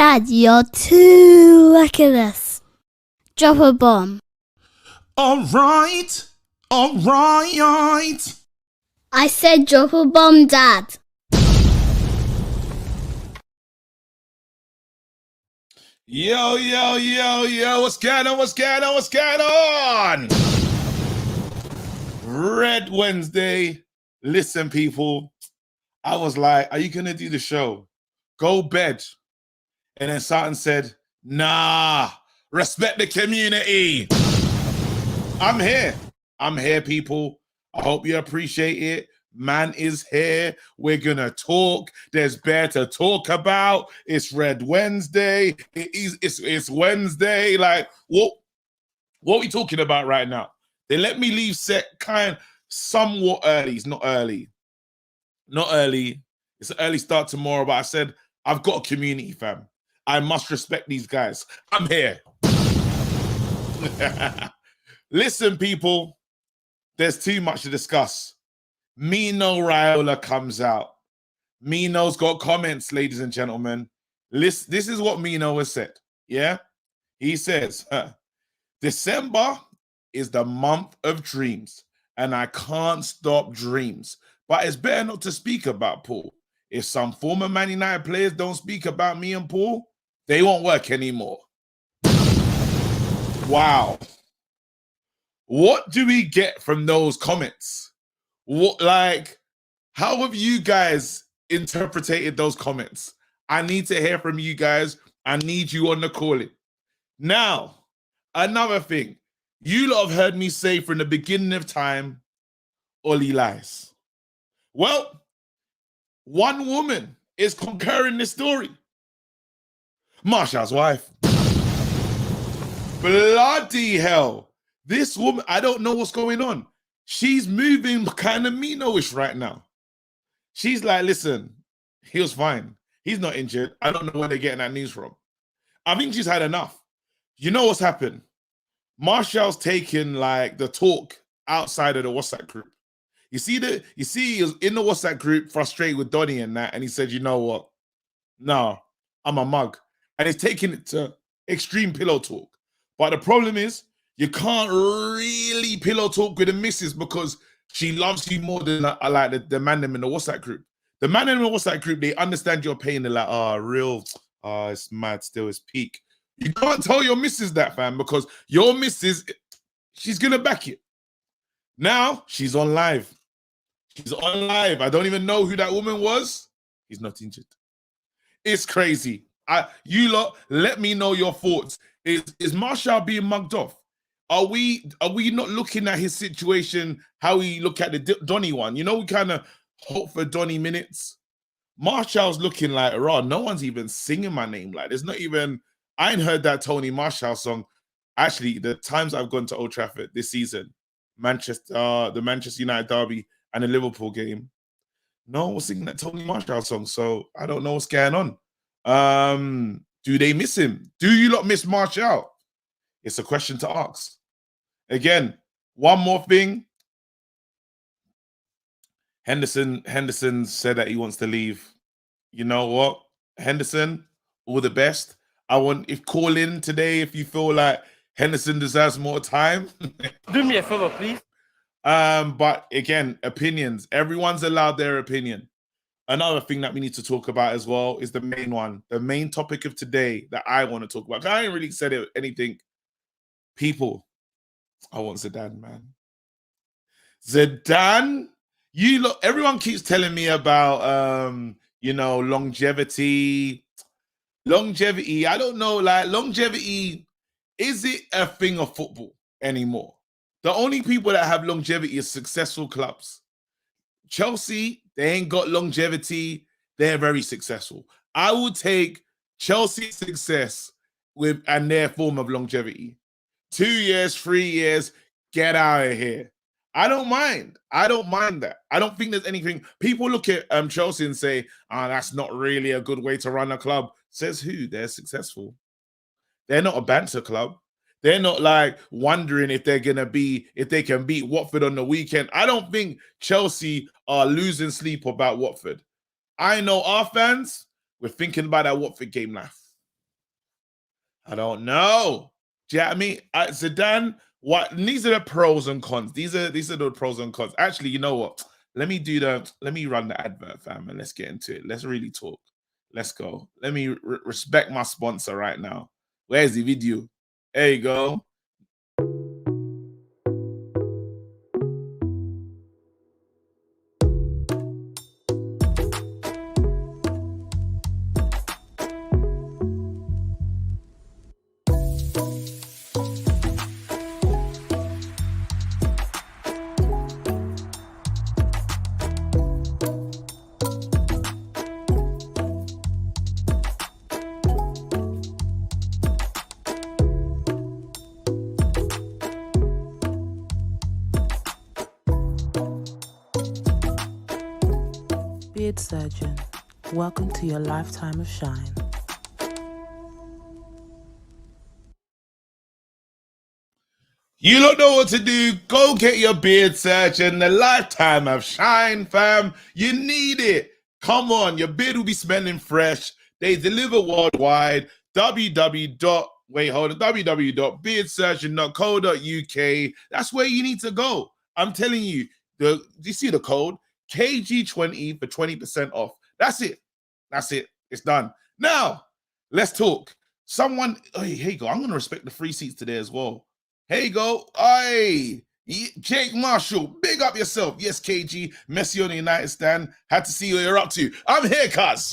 Dad, you're too reckless. Drop a bomb. All right. I said drop a bomb, Dad. Yo, what's going on? Red Wednesday. Listen, people, I was like, are you going to do the show? Go bed. And then Satan said, nah, respect the community. I'm here, people. I hope you appreciate it. Man is here. We're gonna talk. There's better to talk about. It's Red Wednesday. It's Wednesday. Like, what are we talking about right now? They let me leave set somewhat early. It's not early. It's an early start tomorrow, but I said I've got a community, fam. I must respect these guys. I'm here. Listen, people, there's too much to discuss. Mino Raiola comes out. Mino's got comments, ladies and gentlemen. This is what Mino has said. Yeah? He says, December is the month of dreams, and I can't stop dreams. But it's better not to speak about Paul. If some former Man United players don't speak about me and Paul, they won't work anymore. Wow. What do we get from those comments? How have you guys interpreted those comments? I need to hear from you guys. I need you on the calling. Now, another thing. You lot have heard me say from the beginning of time, Ollie lies. Well, one woman is concurring this story. Marshall's wife. Bloody hell. This woman, I don't know what's going on. She's moving kind of Mino-ish right now. She's like, listen, he was fine. He's not injured. I don't know where they're getting that news from. I think she's had enough. You know what's happened? Marshall's taken like the talk outside of the WhatsApp group. You see, he was in the WhatsApp group frustrated with Donny and that, and he said, you know what? No, I'm a mug. And he's taking it to extreme pillow talk. But the problem is, you can't really pillow talk with the missus because she loves you more than like the man them in the WhatsApp group. The man in the WhatsApp group, they understand your pain. They're like, it's mad still, it's peak. You can't tell your missus that, fam, because your missus, she's going to back you. Now, she's on live. She's on live. I don't even know who that woman was. He's not injured. It's crazy. You lot, let me know your thoughts. Is Marshall being mugged off? Are we not looking at his situation how we look at the Donny one? You know, we kind of hope for Donny minutes. Marshall's looking like, no one's even singing my name. Like, there's not even, I ain't heard that Tony Marshall song. Actually, the times I've gone to Old Trafford this season, the Manchester United derby and the Liverpool game, no one was singing that Tony Marshall song. So I don't know what's going on. Do they miss him? Do you lot miss Marshall? It's a question to ask. Again, one more thing. Henderson said that he wants to leave. You know what? Henderson, all the best. Call in today if you feel like Henderson deserves more time. Do me a favor, please. But again, opinions. Everyone's allowed their opinion. Another thing that we need to talk about as well is the main one. The main topic of today that I want to talk about. I ain't really said anything. People, I want Zidane, man. Zidane, everyone keeps telling me about longevity. Longevity, I don't know, like longevity, is it a thing of football anymore? The only people that have longevity is successful clubs. Chelsea, they ain't got longevity. They're very successful. I would take Chelsea's success and their form of longevity. 2 years, 3 years, get out of here. I don't mind that. I don't think there's anything. People look at Chelsea and say, that's not really a good way to run a club. Says who? They're successful. They're not a banter club. They're not like wondering if they can beat Watford on the weekend. I don't think Chelsea are losing sleep about Watford. I know our fans, we're thinking about that Watford game now. I don't know. Do you know what I mean? Zidane, what? These are the pros and cons. These are the pros and cons. Actually, you know what? Let me run the advert, fam, and let's get into it. Let's really talk. Let's go. Let me respect my sponsor right now. Where's the video? There you go. Beard surgeon, welcome to your lifetime of shine. You don't know what to do. Go get your beard surgeon. The lifetime of shine, fam. You need it. Come on, your beard will be smelling fresh. They deliver worldwide. www.beardsurgeon.co.uk. That's where you need to go. I'm telling you. Do you see the code? KG20 for 20% off. That's it. That's it. It's done. Now, let's talk. Someone, hey, here you go. I'm going to respect the free seats today as well. Here you go. Hey, Jake Marshall, big up yourself. Yes, KG, Messi on the United stand. Had to see what you're up to. I'm here, cuz.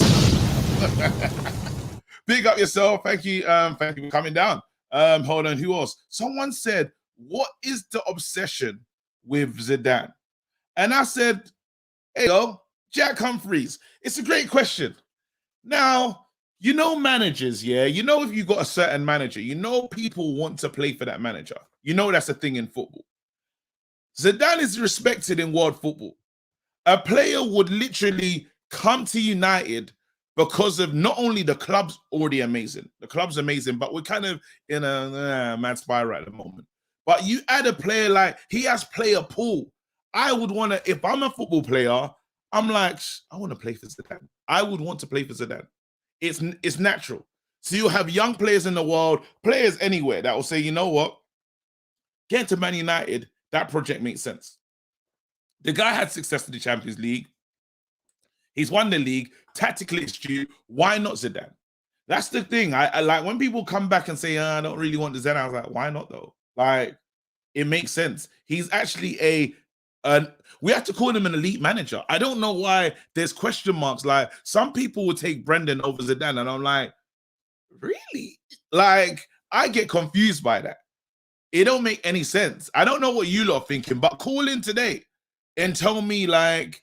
Big up yourself. Thank you for coming down. Hold on, who else? Someone said, what is the obsession with Zidane? And I said, hey, yo, Jack Humphreys. It's a great question. Now, you know managers, yeah? You know if you got a certain manager, you know people want to play for that manager. You know that's a thing in football. Zidane is respected in world football. A player would literally come to United because of not only the club's already amazing. The club's amazing, but we're kind of in a mad spiral at the moment. But you add a player like, he has player pool. I would want to, if I'm a football player, I'm like, I want to play for Zidane. I would want to play for Zidane. It's natural. So you'll have young players in the world, players anywhere that will say, you know what? Getting to Man United, that project makes sense. The guy had success in the Champions League. He's won the league, tactically astute. Why not Zidane? That's the thing. I like when people come back and say, I don't really want Zidane. I was like, why not though? Like, it makes sense. He's actually we have to call him an elite manager. I don't know why there's question marks. Like, some people would take Brendan over Zidane, and I'm like, really? Like, I get confused by that. It don't make any sense. I don't know what you lot are thinking, but call in today and tell me like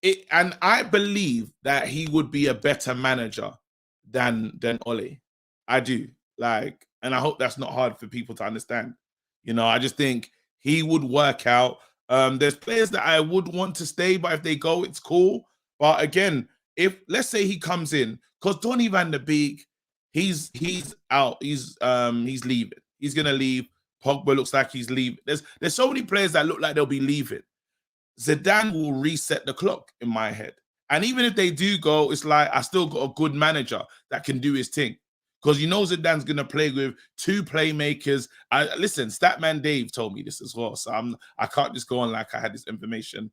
it. And I believe that he would be a better manager than Ole. I do. Like, and I hope that's not hard for people to understand. You know, I just think he would work out. There's players that I would want to stay, but if they go, it's cool. But again, if let's say he comes in, because Donny van der Beek, he's out. He's leaving. He's gonna leave. Pogba looks like he's leaving. There's so many players that look like they'll be leaving. Zidane will reset the clock in my head. And even if they do go, it's like I still got a good manager that can do his thing. Because you know Zidane's going to play with two playmakers. Listen, Statman Dave told me this as well. So I can't just go on like I had this information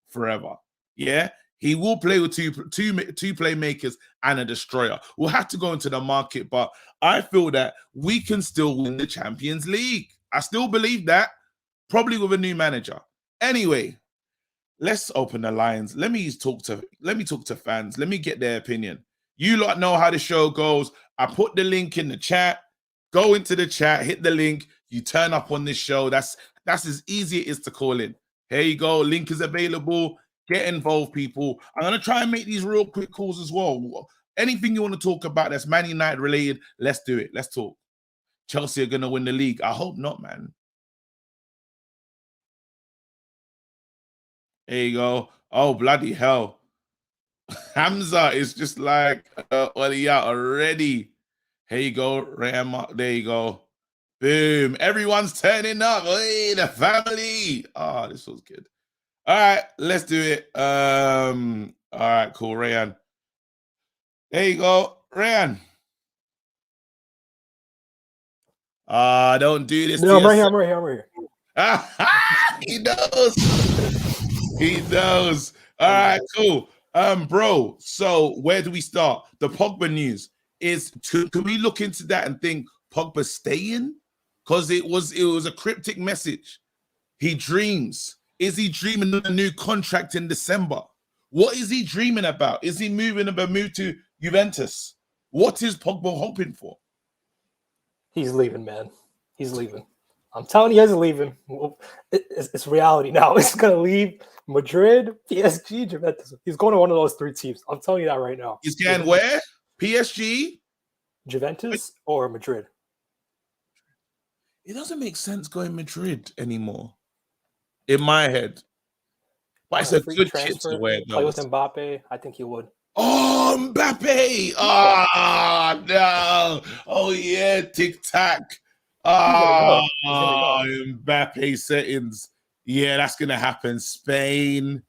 forever. Yeah? He will play with two playmakers and a destroyer. We'll have to go into the market, but I feel that we can still win the Champions League. I still believe that, probably with a new manager. Anyway, let's open the lines. Let me talk to fans. Let me get their opinion. You lot know how the show goes. I put the link in the chat. Go into the chat, hit the link. You turn up on this show. That's as easy as it is to call in. Here you go. Link is available. Get involved, people. I'm going to try and make these real quick calls as well. Anything you want to talk about that's Man United related, let's do it. Let's talk. Chelsea are going to win the league. I hope not, man. There you go. Oh, bloody hell. Hamza is just like, yeah, already. Here you go, Ram. There you go. Boom. Everyone's turning up. Hey, the family. Oh, this was good. All right, let's do it. All right, cool, Rayan. There you go, Rayan. Don't do this. No, to I'm right here. He knows. He knows. All right, cool. Bro. So where do we start? The Pogba news can we look into that and think Pogba staying? Because it was a cryptic message. He dreams. Is he dreaming of a new contract in December? What is he dreaming about? Is he moving a move to Juventus? What is Pogba hoping for? He's leaving, man. He's leaving. I'm telling you, he's leaving. It's reality now. He's gonna leave Madrid, PSG, Juventus. He's going to one of those three teams. I'm telling you that right now. He's going where? PSG, Juventus, or Madrid. It doesn't make sense going Madrid anymore. In my head. But it's a good chip to wear. Play with Mbappe, I think he would. Oh, Mbappe! Oh, no. Oh, yeah, tic-tac. Oh, Mbappe settings. Yeah, that's going to happen. Spain.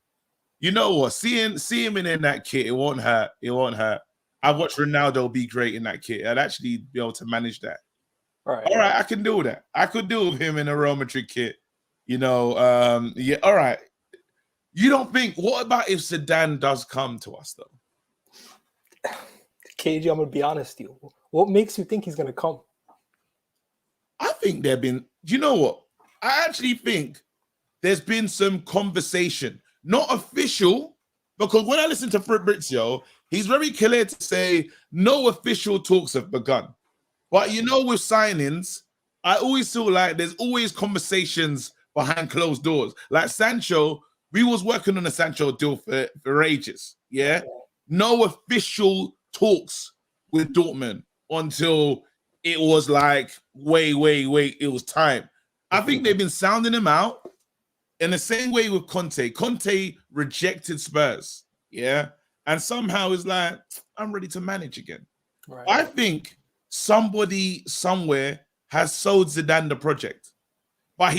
You know what? See him in that kit, it won't hurt. It won't hurt. I've watched Ronaldo be great in that kit. I'd actually be able to manage that. All right, I can do that. I could do with him in a Real Madrid kit. You know, yeah, all right. You don't think, what about if Zidane does come to us, though? KG, I'm going to be honest with you. What makes you think he's going to come? I think you know what? I actually think there's been some conversation, not official, because when I listen to Fabrizio, he's very clear to say no official talks have begun. But you know, with signings, I always feel like there's always conversations behind closed doors. Like Sancho, we was working on a Sancho deal for ages. Yeah. No official talks with Dortmund until it was like, wait, it was time. I think they've been sounding him out in the same way with Conte. Conte rejected Spurs. Yeah. And somehow is like, I'm ready to manage again. Right. I think somebody somewhere has sold Zidane the project. But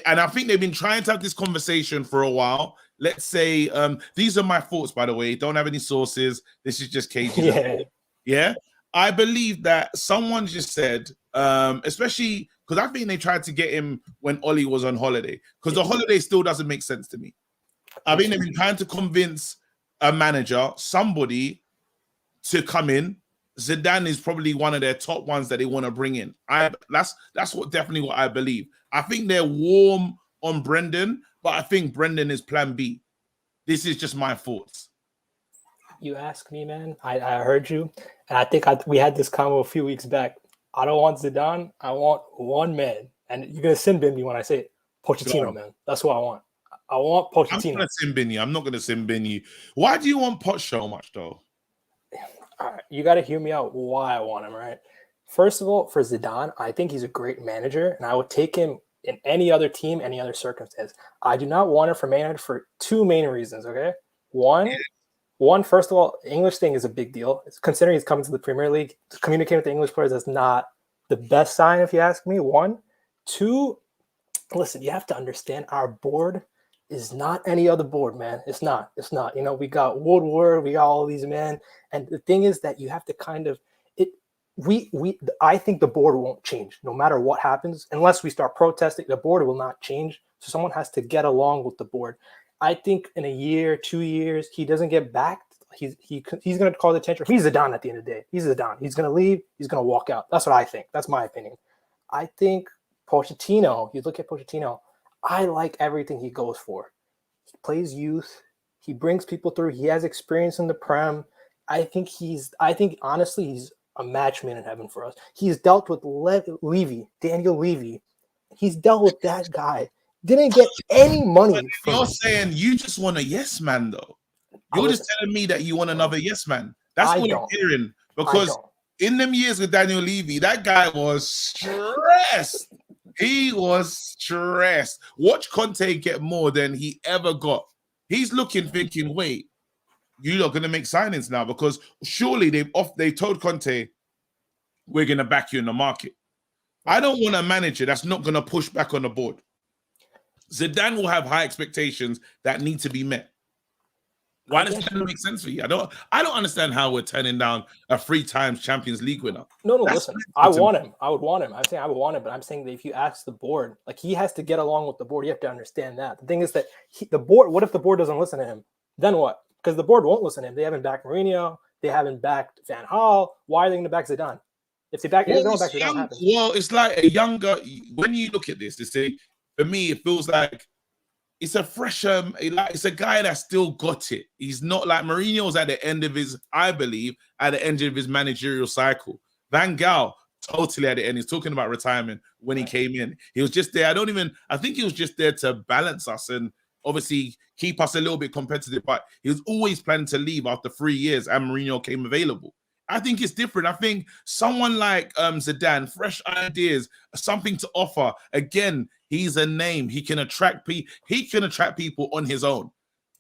and I think they've been trying to have this conversation for a while. Let's say, these are my thoughts, by the way. Don't have any sources. This is just KG. Yeah. I believe that someone just said, especially because I think they tried to get him when Oli was on holiday, because the holiday still doesn't make sense to me. I think they've been trying to convince a manager, somebody, to come in. Zidane is probably one of their top ones that they want to bring in. That's definitely what I believe. I think they're warm on Brendan, but I think Brendan is plan B. This is just my thoughts. You asked me, man. I heard you. And I think we had this convo a few weeks back. I don't want Zidane. I want one man. And you're going to sin bin me when I say it. Pochettino, man. That's what I want. I want Pochettino. I'm going to sin bin you. I'm not going to sin bin you. Why do you want Poch so much, though? All right, you got to hear me out why I want him, right? First of all, for Zidane, I think he's a great manager, and I would take him in any other team, any other circumstance. I do not want him for Man United for two main reasons, okay? One, first of all, English thing is a big deal. Considering he's coming to the Premier League, communicating with the English players is not the best sign, if you ask me. One. Two, listen, you have to understand our board is not any other board, man. It's not. You know, we got Woodward, we got all these men. And the thing is that you have to kind of I think the board won't change no matter what happens. Unless we start protesting, the board will not change. So someone has to get along with the board. I think in a year, 2 years, he doesn't get back. He's going to call the attention. He's Zidane at the end of the day. He's Zidane. He's going to leave. He's going to walk out. That's what I think. That's my opinion. I think Pochettino, you look at Pochettino, I like everything he goes for. He plays youth. He brings people through. He has experience in the Prem. I think honestly, he's a match made in heaven for us. He's dealt with Daniel Levy. He's dealt with that guy. Didn't get any money. You're saying you just want a yes man, though. You're just telling me that you want another yes man. That's what I'm hearing. Because in them years with Daniel Levy, that guy was stressed. He was stressed. Watch Conte get more than he ever got. He's looking, thinking, wait, you're not going to make signings now, because surely they told Conte, we're going to back you in the market. I don't want a manager that's not going to push back on the board. Zidane will have high expectations that need to be met. Why does that make sense for you? I don't understand how we're turning down a 3 times Champions League winner. No, listen. I want him. I would want him. I'm saying I would want him, but I'm saying that if you ask the board, like he has to get along with the board. You have to understand that. The thing is that the board. What if the board doesn't listen to him? Then what? Because the board won't listen to him. They haven't backed Mourinho. They haven't backed Van Gaal. Why are they going to back Zidane? If they back, if they don't back Zidane, what happens? Well, it's like a younger. When you look at this, for me, it feels like it's a fresher. It's a guy that still got it. He's not like Mourinho's at the end of his, I believe, at the end of his managerial cycle. Van Gaal totally at the end. He's talking about retirement when he came in. He was just there. I think he was just there to balance us and obviously keep us a little bit competitive. But he was always planning to leave after 3 years, and Mourinho came available. I think it's different. I think someone like Zidane, fresh ideas, something to offer. Again, he's a name. He can attract people. He can attract people on his own.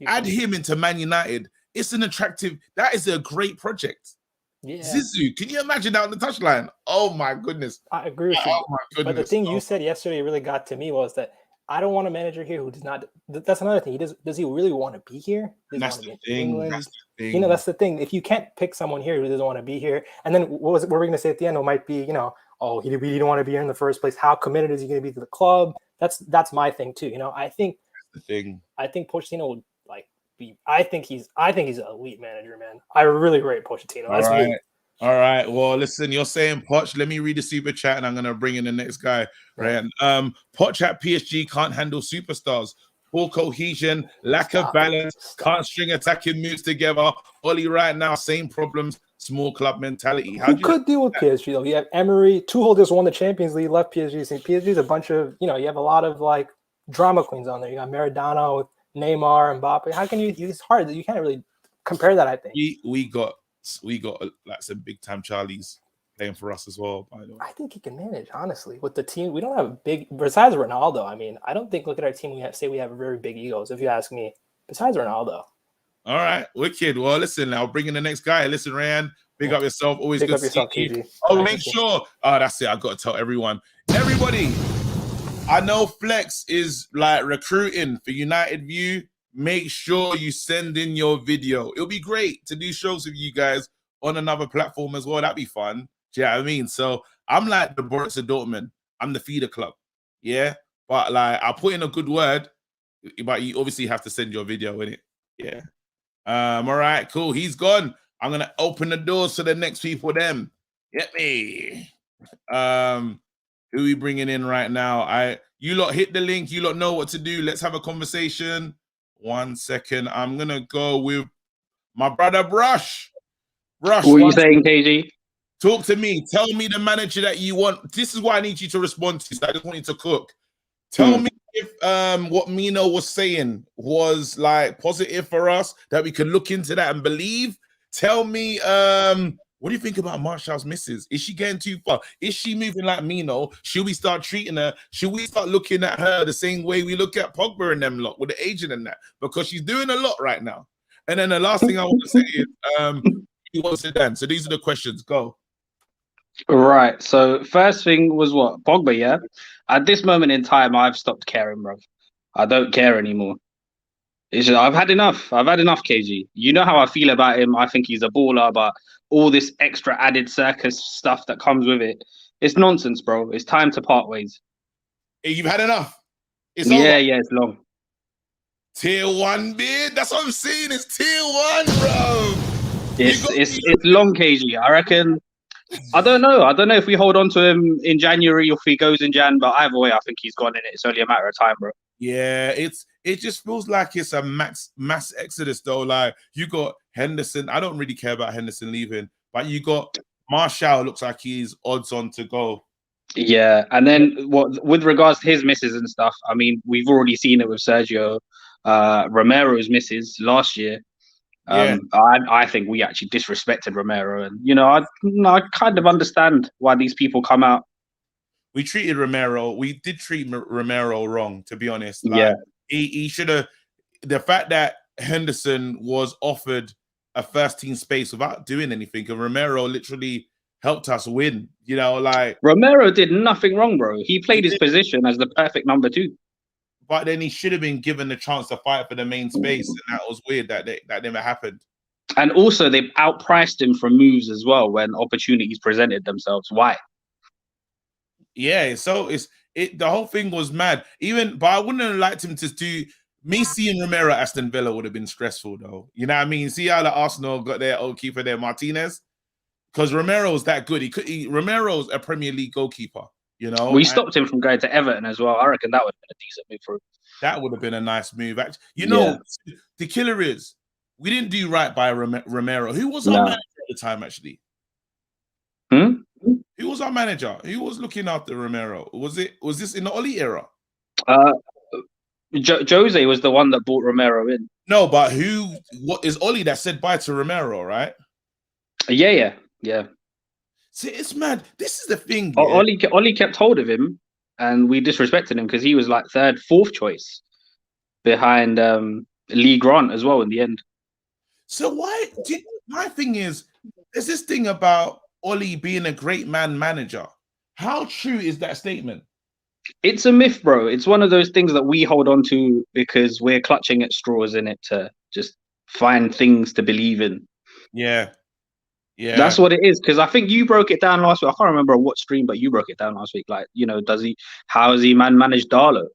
Add him into Man United. It's an attractive. That is a great project. Yeah. Zizou, can you imagine that on the touchline? Oh my goodness. I agree with you. Oh my goodness. But the thing you said yesterday really got to me was that I don't want a manager here who does not. That's another thing. Does he really want to be here? That's the thing. That's the thing. You know, that's the thing. If you can't pick someone here who doesn't want to be here, and then what were we going to say at the end? It might be, you know, oh, he didn't want to be here in the first place. How committed is he going to be to the club? That's my thing too. You know, I think that's the thing. I think Pochettino would like be. I think he's an elite manager, man. I really rate Pochettino. That's me. All right. Well, listen, you're saying Poch. Let me read the super chat and I'm going to bring in the next guy. Right. Poch at PSG can't handle superstars. Poor cohesion, lack of balance, can't string attacking moves together. Oli right now, same problems, small club mentality. Who could deal with PSG though? You have Emery, Tuchel just won the Champions League, left PSG. So PSG's a bunch of, you have a lot of like drama queens on there. You got Maradona, Neymar, Mbappe. How can you? It's hard. You can't really compare that. I think we got like some big time Charlies playing for us as well. By the way, I think he can manage honestly with the team. We don't have a big besides Ronaldo. I mean, I don't think look at our team. We have very big egos. If you ask me, besides Ronaldo. All right, wicked. Well, listen, I'll bring in the next guy. Listen, Ryan, big up yourself. Always big good up to yourself, see you. KG. Oh, make sure. Oh, that's it. I got to tell everybody. I know Flex is like recruiting for United View. Make sure you send in your video. It'll be great to do shows with you guys on another platform as well. That'd be fun. Do you know what I mean? So I'm like the Borussia Dortmund. I'm the feeder club. Yeah. But like I'll put in a good word, but you obviously have to send your video in it. Yeah. All right, cool. He's gone. I'm gonna open the doors to the next people. Them. Get me. Who we bringing in right now? You lot hit the link. You lot know what to do. Let's have a conversation. 1 second. I'm gonna go with my brother Brush. What are you saying, KG? Talk to me. Tell me the manager that you want. This is what I need you to respond to. So I just want you to cook. Tell me if what Mino was saying was like positive for us, that we can look into that and believe. Tell me, what do you think about Martial's missus? Is she getting too far? Is she moving like Mino? Should we start treating her? Should we start looking at her the same way we look at Pogba and them lot with the agent and that? Because she's doing a lot right now. And then the last thing I want to say is, he wants it done. So these are the questions. Go. Right. So first thing was what? Pogba, yeah? At this moment in time, I've stopped caring, bro. I don't care anymore. It's just, I've had enough. I've had enough, KG. You know how I feel about him. I think he's a baller, but all this extra added circus stuff that comes with it, it's nonsense, bro. It's time to part ways. Hey, you've had enough. It's over. Yeah, it's long. Tier 1 bid. That's what I'm saying. It's tier 1, bro. It's long, KG. I reckon. I don't know. I don't know if we hold on to him in January or if he goes in Jan, but either way, I think he's gone in it. It's only a matter of time, bro. Yeah, it just feels like it's a mass exodus though. Like you got Henderson. I don't really care about Henderson leaving, but you got Martial. Looks like he's odds on to go. Yeah, and then with regards to his misses and stuff, I mean, we've already seen it with Sergio Romero's misses last year. I think we actually disrespected Romero, and I kind of understand why these people come out. We treated Romero. We did treat Romero wrong, to be honest. Like, he should have. The fact that Henderson was offered a first team space without doing anything, and Romero literally helped us win. Like Romero did nothing wrong, bro. He played his position as the perfect number 2. but then he should have been given the chance to fight for the main space, and that was weird that that never happened. And also, they outpriced him for moves as well when opportunities presented themselves. Why? Yeah, so the whole thing was mad. But I wouldn't have liked him to do. Me seeing Romero at Aston Villa would have been stressful, though. You know what I mean? See how the Arsenal got their old keeper there, Martinez, because Romero's that good. Romero's a Premier League goalkeeper. You know, we stopped him from going to Everton as well. I reckon that would have been a decent move for him. That would have been a nice move. Actually, you know, the killer is we didn't do right by Romero. Who was our manager at the time, actually? Who was our manager? Who was looking after Romero? Was this in the Oli era? Jose was the one that brought Romero in. No, but what is Oli that said bye to Romero, right? Yeah. See, it's mad. This is the thing. Yeah. Oli kept hold of him, and we disrespected him because he was like third, fourth choice behind Lee Grant as well in the end. So my thing is, there's this thing about Oli being a great manager. How true is that statement? It's a myth, bro. It's one of those things that we hold on to because we're clutching at straws in it to just find things to believe in. Yeah. That's what it is. Because I think you broke it down last week. I can't remember what stream, but you broke it down last week. Like, you know, how has he managed Darlow?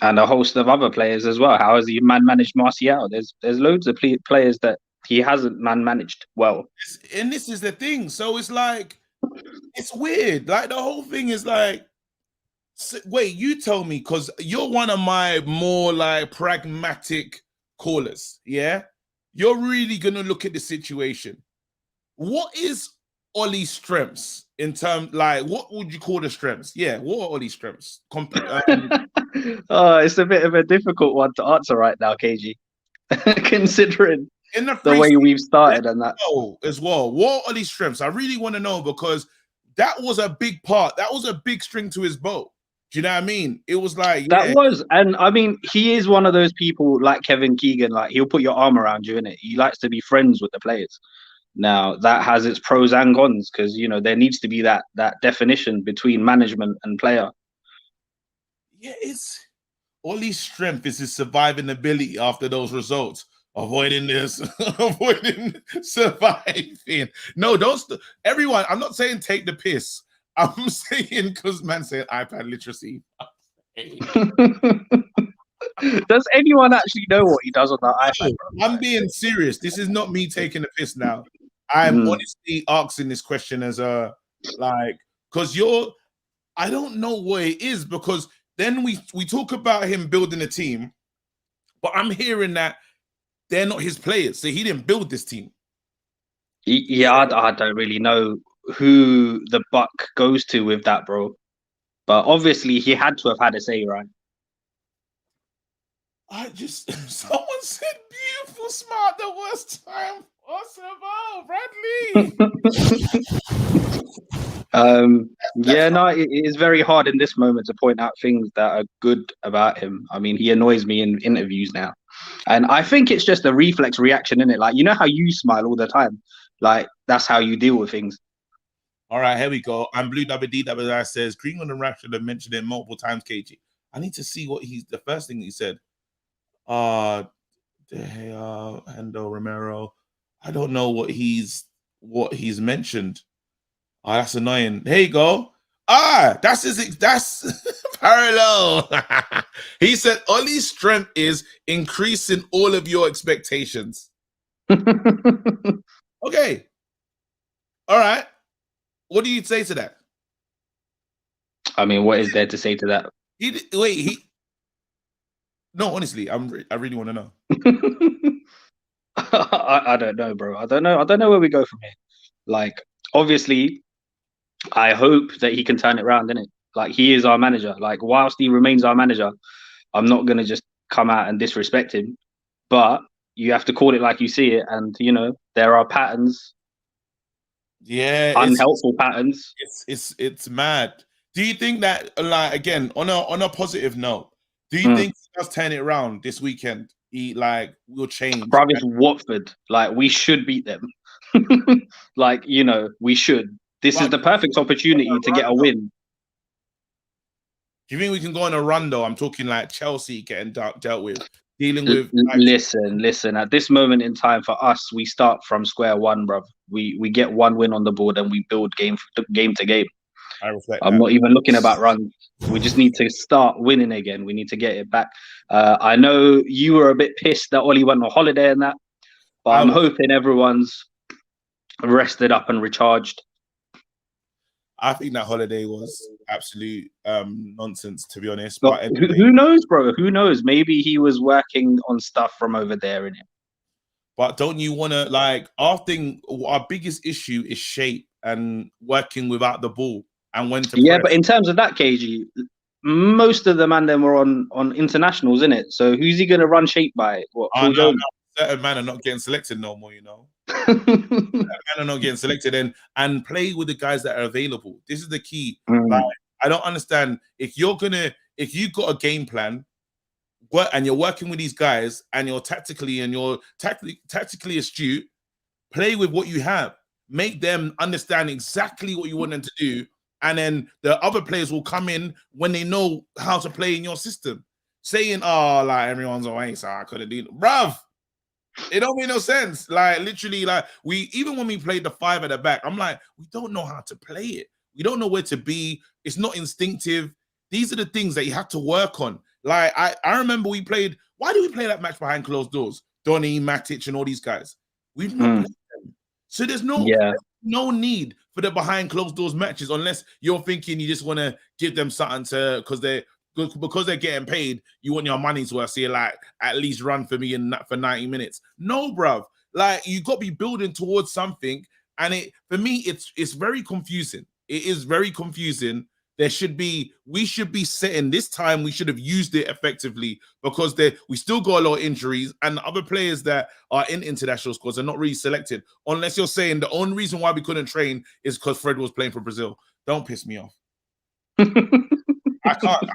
And a host of other players as well. How has he managed Martial? There's loads of players that he hasn't managed well. And this is the thing. So it's like, it's weird. Like the whole thing is like, wait, you tell me, because you're one of my more like pragmatic callers. Yeah, you're really gonna look at the situation. What is Ollie's strengths in terms, like, what would you call the strengths? Yeah, what are Ollie's strengths? It's a bit of a difficult one to answer right now, KG, considering the way we've started and that as well. What are Ollie's strengths? I really want to know, because that was a big part. That was a big string to his bow. Do you know what I mean? It was like that was, and I mean, he is one of those people like Kevin Keegan. Like, he'll put your arm around you, innit? He likes to be friends with the players. Now that has its pros and cons, because you know there needs to be that definition between management and player. Yeah, it's Ollie's strength is his surviving ability after those results. Avoiding this, avoiding surviving. No, everyone, I'm not saying take the piss. I'm saying, because man said iPad literacy. Does anyone actually know what he does on that iPad? Bro? I'm being serious. This is not me taking the piss now. I'm honestly asking this question as a, like, because I don't know what it is, because then we talk about him building a team, but I'm hearing that they're not his players, so he didn't build this team. Yeah, I don't really know who the buck goes to with that, bro. But obviously, he had to have had a say, right? Someone said beautiful, smart, the worst time possible, Bradley. Yeah, no, it is very hard in this moment to point out things that are good about him. I mean, he annoys me in interviews now. And I think it's just a reflex reaction, isn't it? Like, you know how you smile all the time? Like, that's how you deal with things. All right, here we go. I'm Blue WD says, Greenwood and Rashford have mentioned it multiple times, KG. I need to see what the first thing he said. Hendo Romero. I don't know what he's mentioned. Oh, that's annoying. Here you go. That's parallel. He said Ollie's strength is increasing all of your expectations. Okay. All right. What do you say to that? I mean, what is there to say to that? No, honestly, I really want to know. I don't know, bro. I don't know where we go from here. Like, obviously, I hope that he can turn it around, innit? Like, he is our manager. Like, whilst he remains our manager, I'm not gonna just come out and disrespect him. But you have to call it like you see it, and you know there are patterns. Yeah, unhelpful patterns. It's mad. Do you think that, like, again, on a positive note, do you think he does turn it around this weekend? He will change. Bro, it's Watford. Like, we should beat them. Like, you know, we should. This is the perfect opportunity to get a win. Do you think we can go on a run though? I'm talking like Chelsea getting dealt with, dealing with. Listen. At this moment in time, for us, we start from square one, bro. We get one win on the board and we build game to game. I reflect I'm that. not even looking about runs. We just need to start winning again. We need to get it back. I know you were a bit pissed that Ollie went on holiday and that, but I'm hoping everyone's rested up and recharged. I think that holiday was absolute nonsense, to be honest. But anyway. Who knows, bro? Who knows? Maybe he was working on stuff from over there, innit? But don't you want to, like, our biggest issue is shape and working without the ball and when to press. But in terms of that, KG, most of the man them were on internationals, innit? So who's he going to run shape by? What? No. Certain men are not getting selected no more, you know. Men are not getting selected and play with the guys that are available. This is the key. Like, I don't understand if you've got a game plan, and you're working with these guys and you're tactically astute, play with what you have. Make them understand exactly what you want them to do, and then the other players will come in when they know how to play in your system. Saying, "Oh, like everyone's away, so I couldn't do it," bruv. It don't make no sense. Like literally, like even when we played the 5 at the back, I'm like, we don't know how to play it. We don't know where to be. It's not instinctive. These are the things that you have to work on. Like I remember we played. Why do we play that match behind closed doors? Donny, Matic, and all these guys. We've not played them. So there's no need for the behind closed doors matches unless you're thinking you just want to give them something to because they're getting paid. You want your money's worth. So you're like, at least run for me for 90 minutes. No, bruv. Like you got to be building towards something. And for me, it's very confusing. It is very confusing. We should be setting this time. We should have used it effectively because we still got a lot of injuries and the other players that are in international squads are not really selected. Unless you're saying the only reason why we couldn't train is because Fred was playing for Brazil. Don't piss me off. I can't. What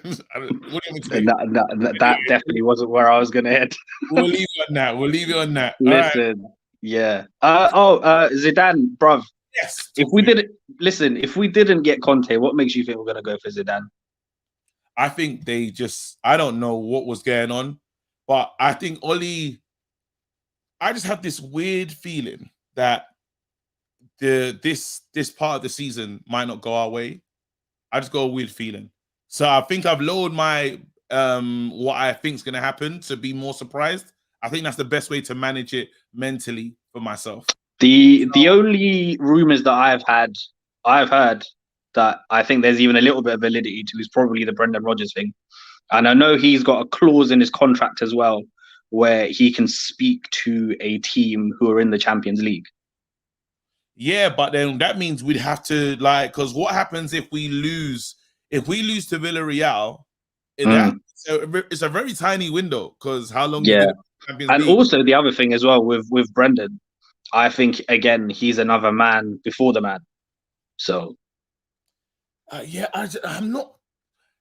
do you mean say? That definitely wasn't where I was going to head. We'll leave it on that. Listen, right. Yeah. Zidane, bruv. Yes. If we didn't get Conte, what makes you think we're going to go for Zidane? I think I don't know what was going on, but I think Oli, I just have this weird feeling that this part of the season might not go our way. I just got a weird feeling. So I think I've lowered my what I think is going to happen to be more surprised. I think that's the best way to manage it mentally for myself. The only rumors that I've heard that I think there's even a little bit of validity to is probably the Brendan Rodgers thing. And I know he's got a clause in his contract as well where he can speak to a team who are in the Champions League. Yeah, but then that means we'd have to because what happens if we lose? If we lose to Villarreal, it's a very tiny window because how long? Yeah, and also the other thing as well with Brendan, I think again he's another man before the man. So, I'm not.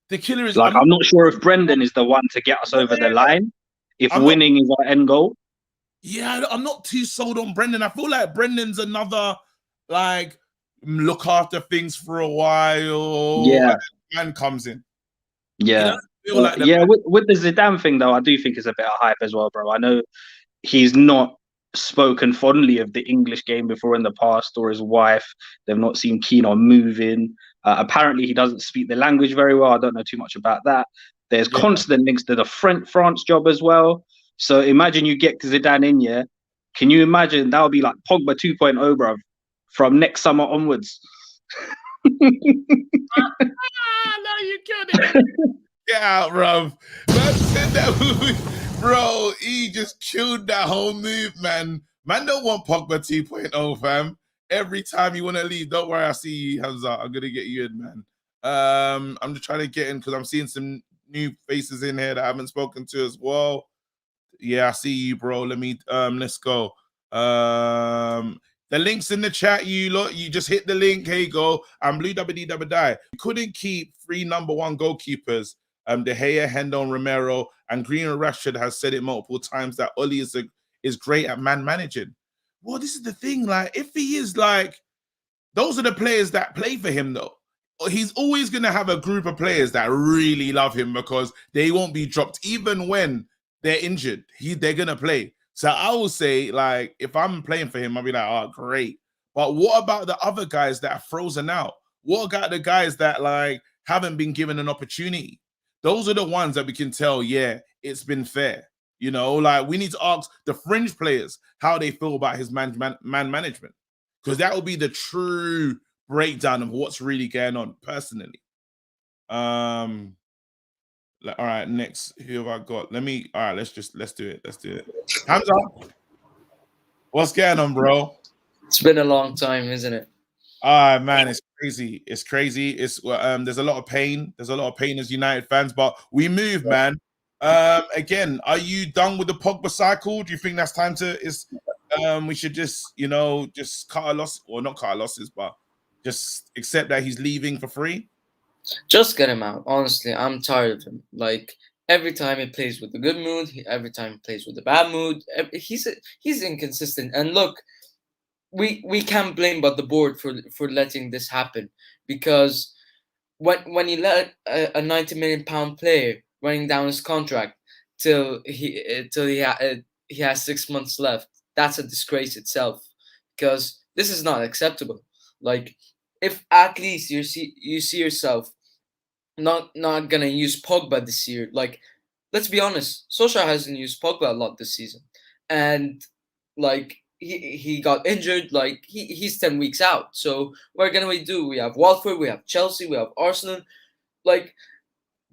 The killer is I'm not sure if Brendan is the one to get us over the line. If winning is our end goal. Yeah, I'm not too sold on Brendan. I feel like Brendan's another look after things for a while. Yeah, man comes in. Yeah, with the Zidane thing though, I do think it's a bit of hype as well, bro. I know he's not spoken fondly of the English game before in the past, or his wife. They've not seemed keen on moving. Apparently, he doesn't speak the language very well. I don't know too much about that. There's constant links to the France job as well. So imagine you get Zidane in here. Can you imagine that would be like Pogba 2.0, bruv, from next summer onwards? No, you killed it. Get out, bruv. Man said that movie. Bro, he just killed that whole move, man. Man don't want Pogba 2.0, fam. Every time you want to leave, don't worry, I see you, Hamza. I'm going to get you in, man. I'm just trying to get in because I'm seeing some new faces in here that I haven't spoken to as well. Yeah, I see you, bro. Let's go. The link's in the chat, you lot. You just hit the link. Here you go. I'm Blue WD. We couldn't keep 3 number 1 goalkeepers. De Gea, Hendo, Romero, and Green and Rashford has said it multiple times that Oli is great at man managing. Well, this is the thing. Like, if he is those are the players that play for him, though. he's always going to have a group of players that really love him because they won't be dropped even when they're injured. They're going to play. So I will say, like, if I'm playing for him, I'll be like, oh, great. But what about the other guys that are frozen out? What about the guys that, like, haven't been given an opportunity? Those are the ones that we can tell, yeah, it's been fair. You know, like, we need to ask the fringe players how they feel about his man management, because that will be the true breakdown of what's really going on personally. All right, next, who have I got? All right, let's do it. Hamza, what's going on, bro? It's been a long time, isn't it? Man, it's crazy. It's there's a lot of pain. There's a lot of pain as United fans, but we move, man. Again, are you done with the Pogba cycle? Do you think that's time to we should just, just cut our loss, or not cut our losses, but just accept that he's leaving for free? Just get him out. Honestly, I'm tired of him. Like, every time he plays with a good mood, every time he plays with a bad mood, he's inconsistent. And look, we can't blame but the board for letting this happen, because when you let a 90 million pound player running down his contract till he has 6 months left, that's a disgrace itself, because this is not acceptable. Like, if at least you see yourself not gonna use Pogba this year, like, let's be honest, Solskjaer hasn't used Pogba a lot this season, and like, he got injured, like, he's 10 weeks out. So what gonna we do? We have Watford, we have Chelsea, we have Arsenal, like,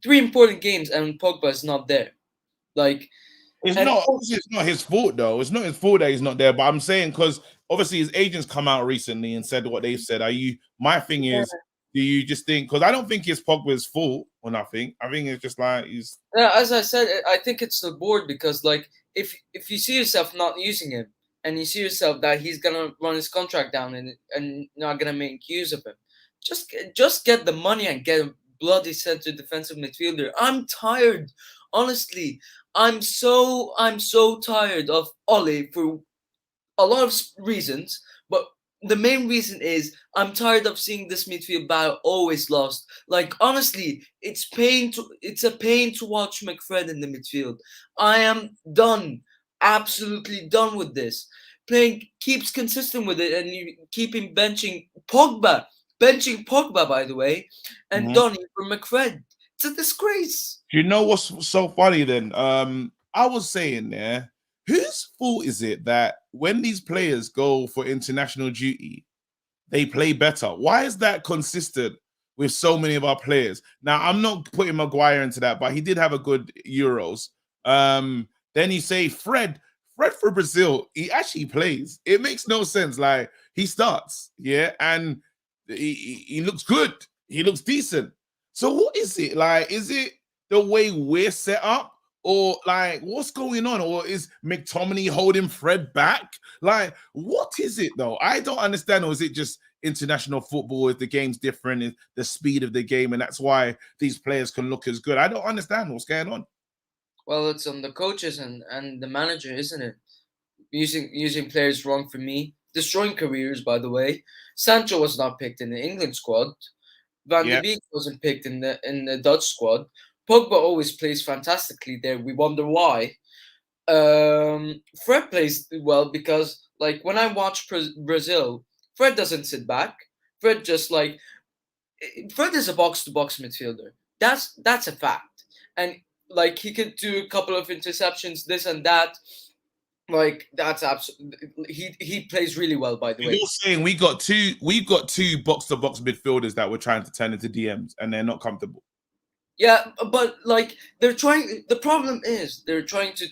3 important games, and Pogba is not there. Like, It's not his fault, though. It's not his fault that he's not there. But I'm saying, because obviously his agents come out recently and said what they've said. My thing is, do you just think, because I don't think it's Pogba's fault or nothing. I think it's just like he's. Yeah, as I said, I think it's the board, because, like, if you see yourself not using him, and you see yourself that he's gonna run his contract down and not gonna make use of him, just get the money and get a bloody center defensive midfielder. I'm tired, honestly. I'm so tired of Ole for a lot of reasons, but the main reason is I'm tired of seeing this midfield battle always lost. Like, honestly, it's a pain to watch McFred in the midfield. I am done, absolutely done with this. Playing keeps consistent with it, and you keep him benching Pogba, by the way, and Donny for McFred. It's a disgrace. Do you know what's so funny then? I was saying there, whose fault is it that when these players go for international duty, they play better? Why is that consistent with so many of our players? Now, I'm not putting Maguire into that, but he did have a good Euros. Then you say Fred for Brazil, he actually plays. It makes no sense. Like, he starts, yeah, and he looks good. He looks decent. So what is it? Like, is it the way we're set up? Or, like, what's going on? Or is McTominay holding Fred back? Like, what is it, though? I don't understand. Or is it just international football? Is the game's different? Is the speed of the game? And that's why these players can look as good. I don't understand what's going on. Well, it's on the coaches and the manager, isn't it? Using players wrong for me. Destroying careers, by the way. Sancho was not picked in the England squad. Van de Beek wasn't picked in the Dutch squad. Pogba always plays fantastically there. We wonder why. Fred plays well because, like, when I watch Brazil, Fred doesn't sit back. Fred is a box-to-box midfielder. That's a fact. And, like, he could do a couple of interceptions, this and that. Like, that's absolutely, he plays really well, by the way. You're saying we've got two box-to-box midfielders that we're trying to turn into DMs, and they're not comfortable. Yeah, but, like, the problem is they're trying to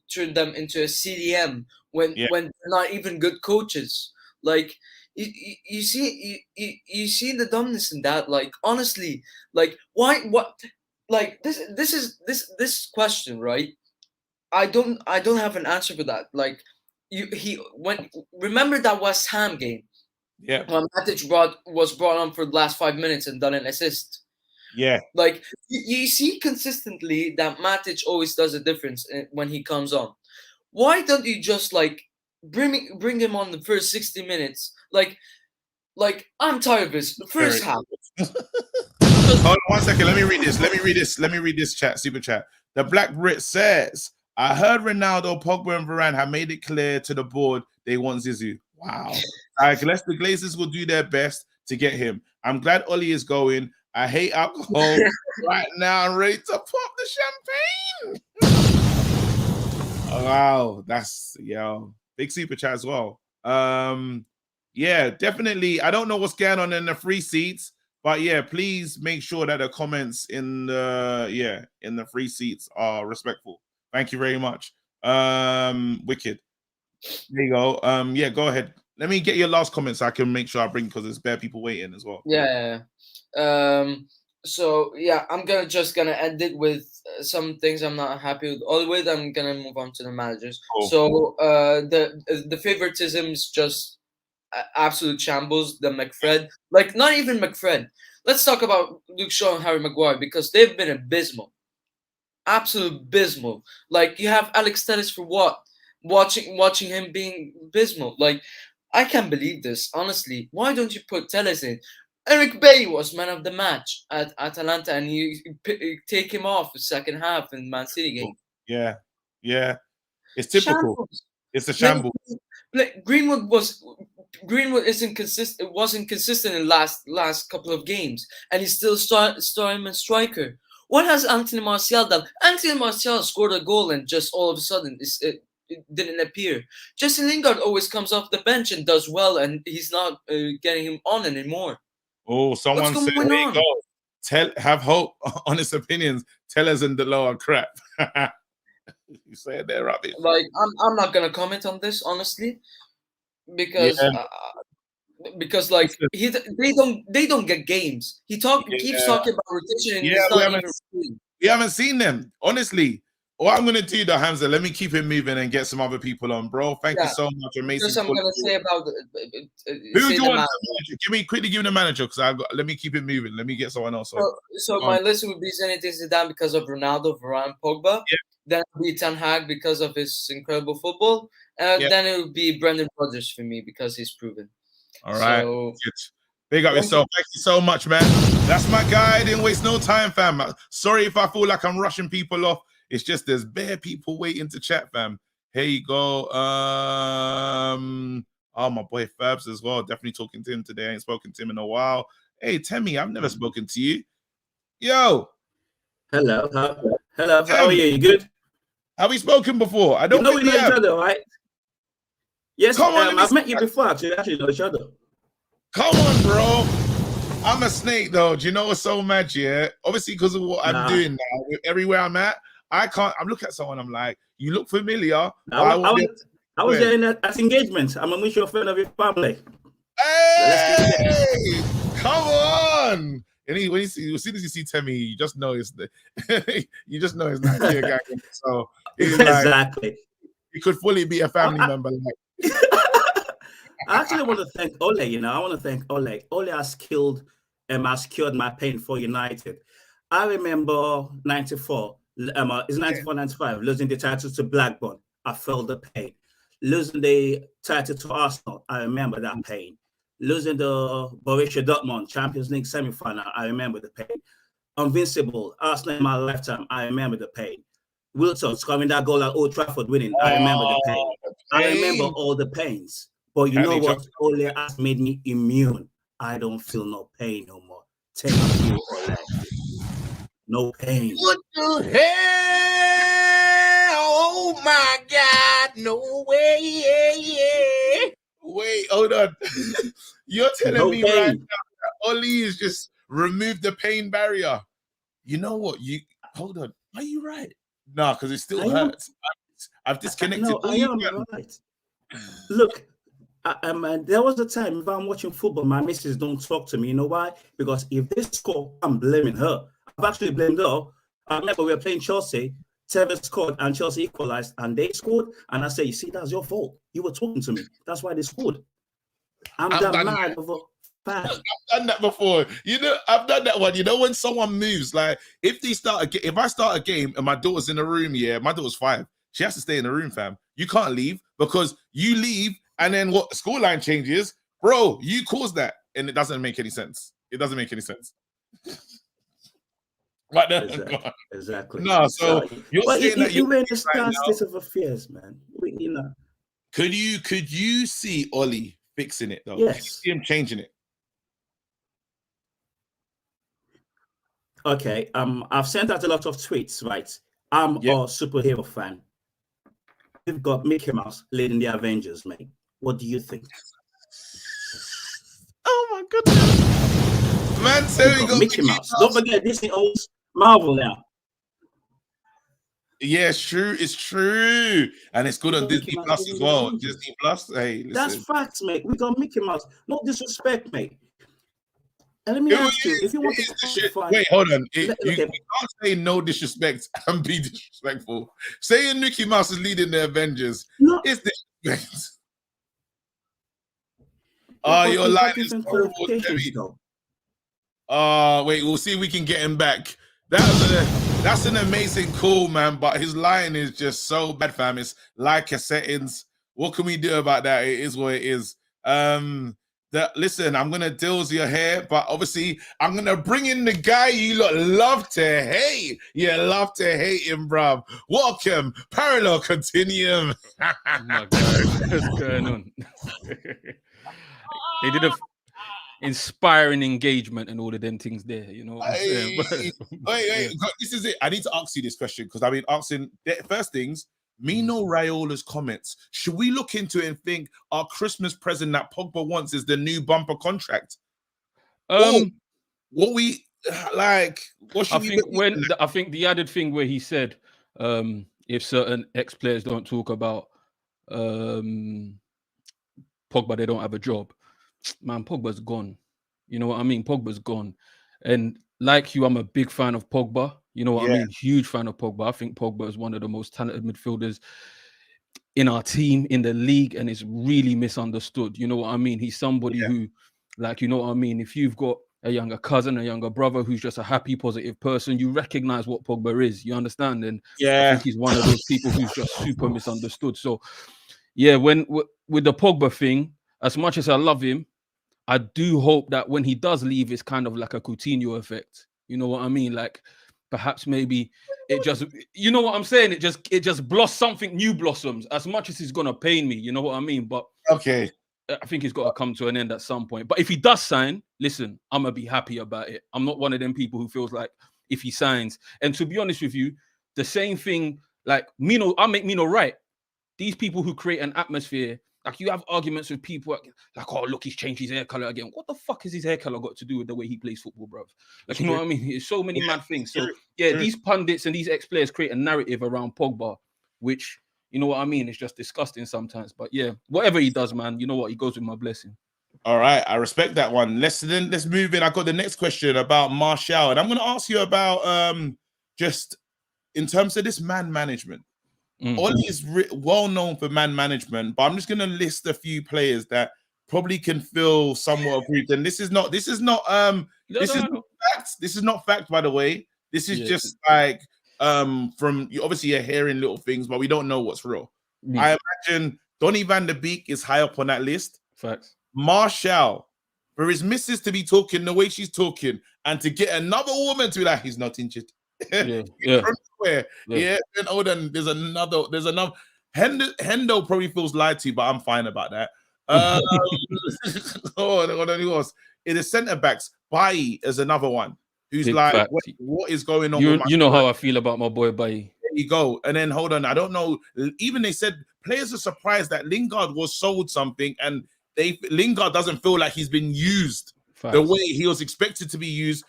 turn them into a CDM when they're not even good coaches. Like, you see the dumbness in that. Like, honestly, like, what, like, this question, right? I don't have an answer for that. Like, remember that West Ham game? Yeah. When Matic was brought on for the last 5 minutes and done an assist. Yeah. Like, you see consistently that Matic always does a difference when he comes on. Why don't you just, like, bring him on the first 60 minutes? Like, Like, I'm tired of this. The first half. Hold on 1 second. Let me read this chat, super chat. The Black Brit says, I heard Ronaldo, Pogba, and Varane have made it clear to the board they want Zizou. Wow. The Glazers will do their best to get him. I'm glad Oli is going. I hate alcohol right now. I'm ready to pop the champagne. Oh, wow. That's, big super chat as well. Yeah, definitely. I don't know what's going on in the free seats. But yeah, please make sure that the comments in the free seats are respectful. Thank you very much. Wicked. There you go. Yeah, go ahead. Let me get your last comment so I can make sure I bring, because there's bare people waiting as well. Yeah. So yeah, I'm just gonna end it with some things I'm not happy with. All with, I'm gonna move on to the managers. Cool. So the favoritism is just absolute shambles. The McFred, like not even McFred. Let's talk about Luke Shaw and Harry Maguire, because they've been abysmal, absolute abysmal. Like, you have Alex Telles for what? Watching him being abysmal. Like, I can't believe this, honestly. Why don't you put Telles in? Eric Bailly was man of the match at Atalanta, and you take him off the second half in Man City game. Yeah. It's typical. Shambles. It's a shamble. Like Greenwood wasn't consistent in last couple of games, and he's still starting a striker. What has Anthony Martial done? Anthony Martial scored a goal and just all of a sudden it didn't appear. Jesse Lingard always comes off the bench and does well, and he's not getting him on anymore. Oh, someone said, "Here you go. Have hope. Honest opinions. Tellers and Delo are crap." You said they're rubbish. Like, I'm not gonna comment on this, honestly, because like they don't get games. He keeps talking about rotation, and he's not even. We haven't seen them, honestly. What I'm gonna do, though, Hamza, let me keep it moving and get some other people on, bro. Thank you so much, amazing. Just I'm gonna say about who do you want the manager? Quickly give me the manager, because let me keep it moving. Let me get someone else. So my list would be Zinedine Zidane because of Ronaldo, Varane, Pogba. Yeah. Then it would be Ten Hag because of his incredible football. Then it would be Brendan Rodgers for me because he's proven. All right. So, big up yourself. Thank you so much, man. That's my guy. I didn't waste no time, fam. Sorry if I feel like I'm rushing people off. It's just there's bare people waiting to chat, fam. Here you go. Oh, my boy Fabs as well. Definitely talking to him today. I ain't spoken to him in a while. Hey, Temmie, I've never spoken to you. Yo. Hello. Hello. How are you? You good? Have we spoken before? I don't know we know each other, right? Yes, come on, I've met you before. Actually know each other. Come on, bro. I'm a snake, though. Do you know what's so mad, yeah? Obviously, because of what I'm doing now, everywhere I'm at, I can't. I'm looking at someone, I'm like, you look familiar. I was there at engagement. I'm a mutual friend of your family. Hey! Come on! And as soon as you see Temmie, you just know it's Nigeria guy. So exactly. Like, he could fully be a family member. Like. I actually want to thank Ole. I want to thank Ole. Ole has cured my pain for United. I remember 94. It's 94, 95, losing the title to Blackburn. I felt the pain. Losing the title to Arsenal, I remember that pain. Losing the Borussia Dortmund Champions League semi-final, I remember the pain. Invincible, Arsenal in my lifetime, I remember the pain. Wilson scoring that goal at Old Trafford winning, I remember the pain. I remember all the pains. But you know what? Ole has made me immune. I don't feel no pain no more. Thank you, Ole. No pain. What the hell? Oh my God! No way! Wait, hold on. You're telling me right now that Oli is just removed the pain barrier. You know what? Hold on. Are you right? No, because it still hurts. I've disconnected. No, I am right. Look, there was a time if I'm watching football, my missus don't talk to me. You know why? Because if they score, I'm blaming her. I've actually blamed her. I remember we were playing Chelsea. Tevez scored and Chelsea equalized, and they scored. And I say, you see, that's your fault. You were talking to me. That's why they scored. I'm that mad of a fan. I've done that before. I've done that one. When someone moves, like if I start a game and my daughter's in the room, my daughter's 5. She has to stay in the room, fam. You can't leave because you leave and then what scoreline changes, bro. You caused that. and it doesn't make any sense. It doesn't make any sense. Right there. Exactly. No, so you're saying that you're in a right state of affairs, man. You know. Could you see Ollie fixing it though? Yes. Could you see him changing it? Okay. I've sent out a lot of tweets, right? I'm a superhero fan. We've got Mickey Mouse leading the Avengers, mate. What do you think? Oh my goodness. Man, say we got Mickey Mouse. Don't forget Disney owns Marvel now. Yeah, it's true. It's true. And it's good on Disney Plus as well. Disney Plus. Hey, listen. That's facts, mate. We got Mickey Mouse. No disrespect, mate. And let me ask you, if you want to wait, hold on. You can't say no disrespect and be disrespectful. Saying Mickey Mouse is leading the Avengers is disrespect. Oh, your line is horrible, Debbie. Wait, we'll see if we can get him back. That's an amazing call, man. But his line is just so bad, fam. It's like a settings. What can we do about that? It is what it is. Listen, I'm gonna deal your hair, but obviously I'm gonna bring in the guy you lot love to hate. You love to hate him, bruv. Welcome, Parallel Continuum. Oh my God, what's going on? They did a inspiring engagement and all of them things there, you know what I'm saying? Wait, this is it. I need to ask you this question because I've been asking first things. Mino Raiola's comments. Should we look into it and think our Christmas present that Pogba wants is the new bumper contract? What we like? What should I think the added thing where he said, if certain ex-players don't talk about Pogba, they don't have a job. Man, Pogba's gone. You know what I mean? Pogba's gone. And like you, I'm a big fan of Pogba. You know what I mean? Huge fan of Pogba. I think Pogba is one of the most talented midfielders in our team, in the league, and it's really misunderstood. You know what I mean? He's somebody who, like, you know what I mean? If you've got a younger cousin, a younger brother who's just a happy, positive person, you recognize what Pogba is. You understand? And I think he's one of those people who's just super misunderstood. So, yeah, with the Pogba thing, as much as I love him, I do hope that when he does leave, it's kind of like a Coutinho effect. You know what I mean? Like, perhaps maybe it just, you know what I'm saying? It just something new blossoms. As much as it's gonna pain me, you know what I mean? But okay, I think it's got to come to an end at some point. But if he does sign, listen, I'm gonna be happy about it. I'm not one of them people who feels like if he signs. And to be honest with you, the same thing, like Mino, I make Mino right. These people who create an atmosphere, like you have arguments with people like, oh, look, he's changed his hair color again. What the fuck has his hair color got to do with the way he plays football, bro? Like, you know what I mean? There's so many mad things. So, these pundits and these ex-players create a narrative around Pogba, which, you know what I mean? It's just disgusting sometimes. But yeah, whatever he does, man, you know what? He goes with my blessing. All right, I respect that one. Let's move in. I got the next question about Martial, and I'm going to ask you about just in terms of this man management. Ollie is well known for man management, but I'm just going to list a few players that probably can feel somewhat aggrieved. And this is not fact. This is not fact, by the way. This is just like from obviously you're hearing little things, but we don't know what's real. I imagine Donny van der Beek is high up on that list. Facts. Martial, for his missus to be talking the way she's talking, and to get another woman to be like, he's not injured. And hold on, there's another Hendo probably feels lied to, but I'm fine about that. Hold on, who else? In the centre backs, Bailly is another one who's big like, what is going on? You know how I feel about my boy Bailly. There you go. And then hold on, I don't know. Even they said players are surprised that Lingard was sold something, and Lingard doesn't feel like he's been used the way he was expected to be used.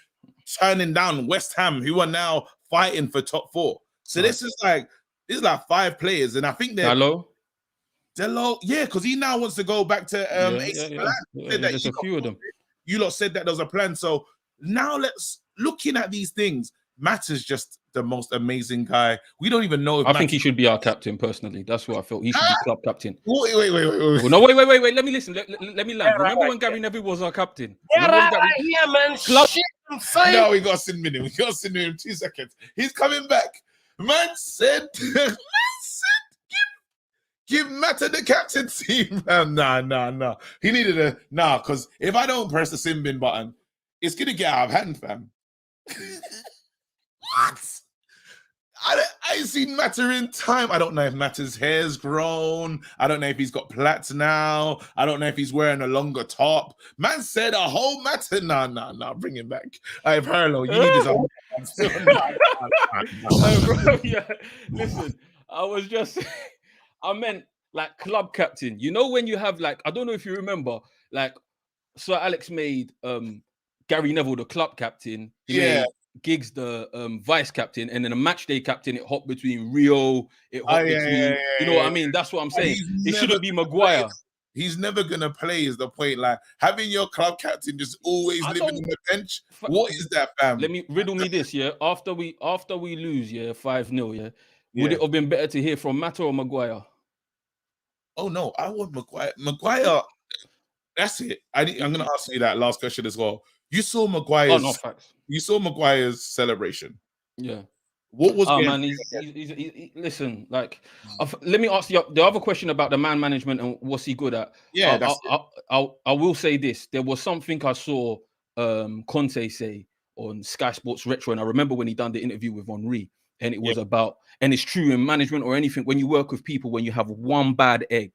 Turning down West Ham, who are now fighting for top 4. So this is like 5 players, and I think they're Dello, yeah, because he now wants to go back to AC Milan. There's a few of them. You lot said that there was a plan. So now looking at these things. Matt is just the most amazing guy. We don't even know if I think he should be our captain personally. That's what I felt. He should be club captain. Wait. Well, no, wait. Let me listen. Let me land. Remember when Gary Neville was our captain? Yeah, man. No, we got to send him. 2 seconds. He's coming back. Man said, Give Mata the captaincy, man. Nah. He needed because if I don't press the sin bin button, it's gonna get out of hand, fam. What? I ain't seen Mata in time. I don't know if Mata's hair's grown. I don't know if he's got plaits now. I don't know if he's wearing a longer top. Man said a whole Mata. Nah. Bring him back. Hey, Parallel, you need this. Bro, yeah. Listen, I was just, I meant like club captain. You know when you have like, I don't know if you remember, like Sir Alex made Gary Neville the club captain. He made Giggs the vice captain, and then a match day captain. It hopped between Rio. It hopped between. You know what I mean? That's what I'm saying. It shouldn't be Maguire. He's never gonna play. Is the point? Like having your club captain just always living on the bench. What is that, fam? Let me riddle me this. Yeah, after we lose, 5-0. Yeah, would it have been better to hear from Mata or Maguire? Oh no, I want Maguire. Maguire. That's it. I'm gonna ask you that last question as well. You saw Maguire's. Oh no, facts. You saw Maguire's celebration. Yeah. What was? Oh man, listen. Like, let me ask you the other question about the man management and what's he good at. Yeah, I will say this. There was something I saw Conte say on Sky Sports Retro, and I remember when he done the interview with Henri, and it was about, and it's true in management or anything. When you work with people, when you have one bad egg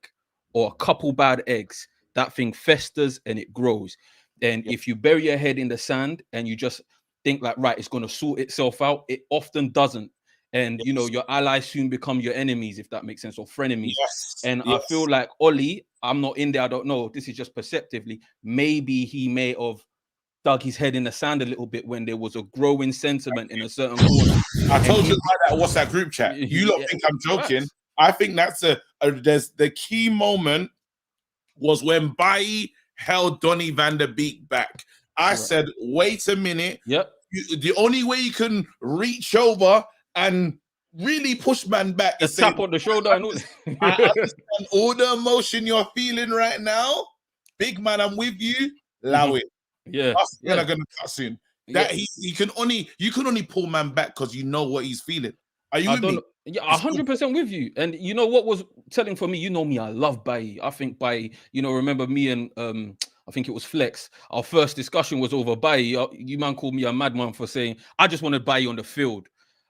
or a couple bad eggs, that thing festers and it grows. And if you bury your head in the sand and you just think like, right, it's going to sort itself out, it often doesn't. And you know, your allies soon become your enemies, if that makes sense, or frenemies. I feel like Oli, I'm not in there, I don't know, this is just perceptively, maybe he may have dug his head in the sand a little bit when there was a growing sentiment in a certain corner. I told you about that WhatsApp group chat. You don't think I'm joking. Right. I think that's there's the key moment was when Bailly held Donny van der Beek back. I said, wait a minute. Yep. The only way you can reach over and really push man back is tap on the shoulder. I understand all the emotion you're feeling right now. Big man, I'm with you. Allow it. Yeah. Us men are gonna cut soon. That you can only pull man back because you know what he's feeling. Are you with me? Yeah, 100% with you. And you know what was telling for me? You know me, I love Bailly. I think Bailly, you know, remember me and I think it was Flex. Our first discussion was over Bailly. You man called me a madman for saying I just wanted Bailly on the field.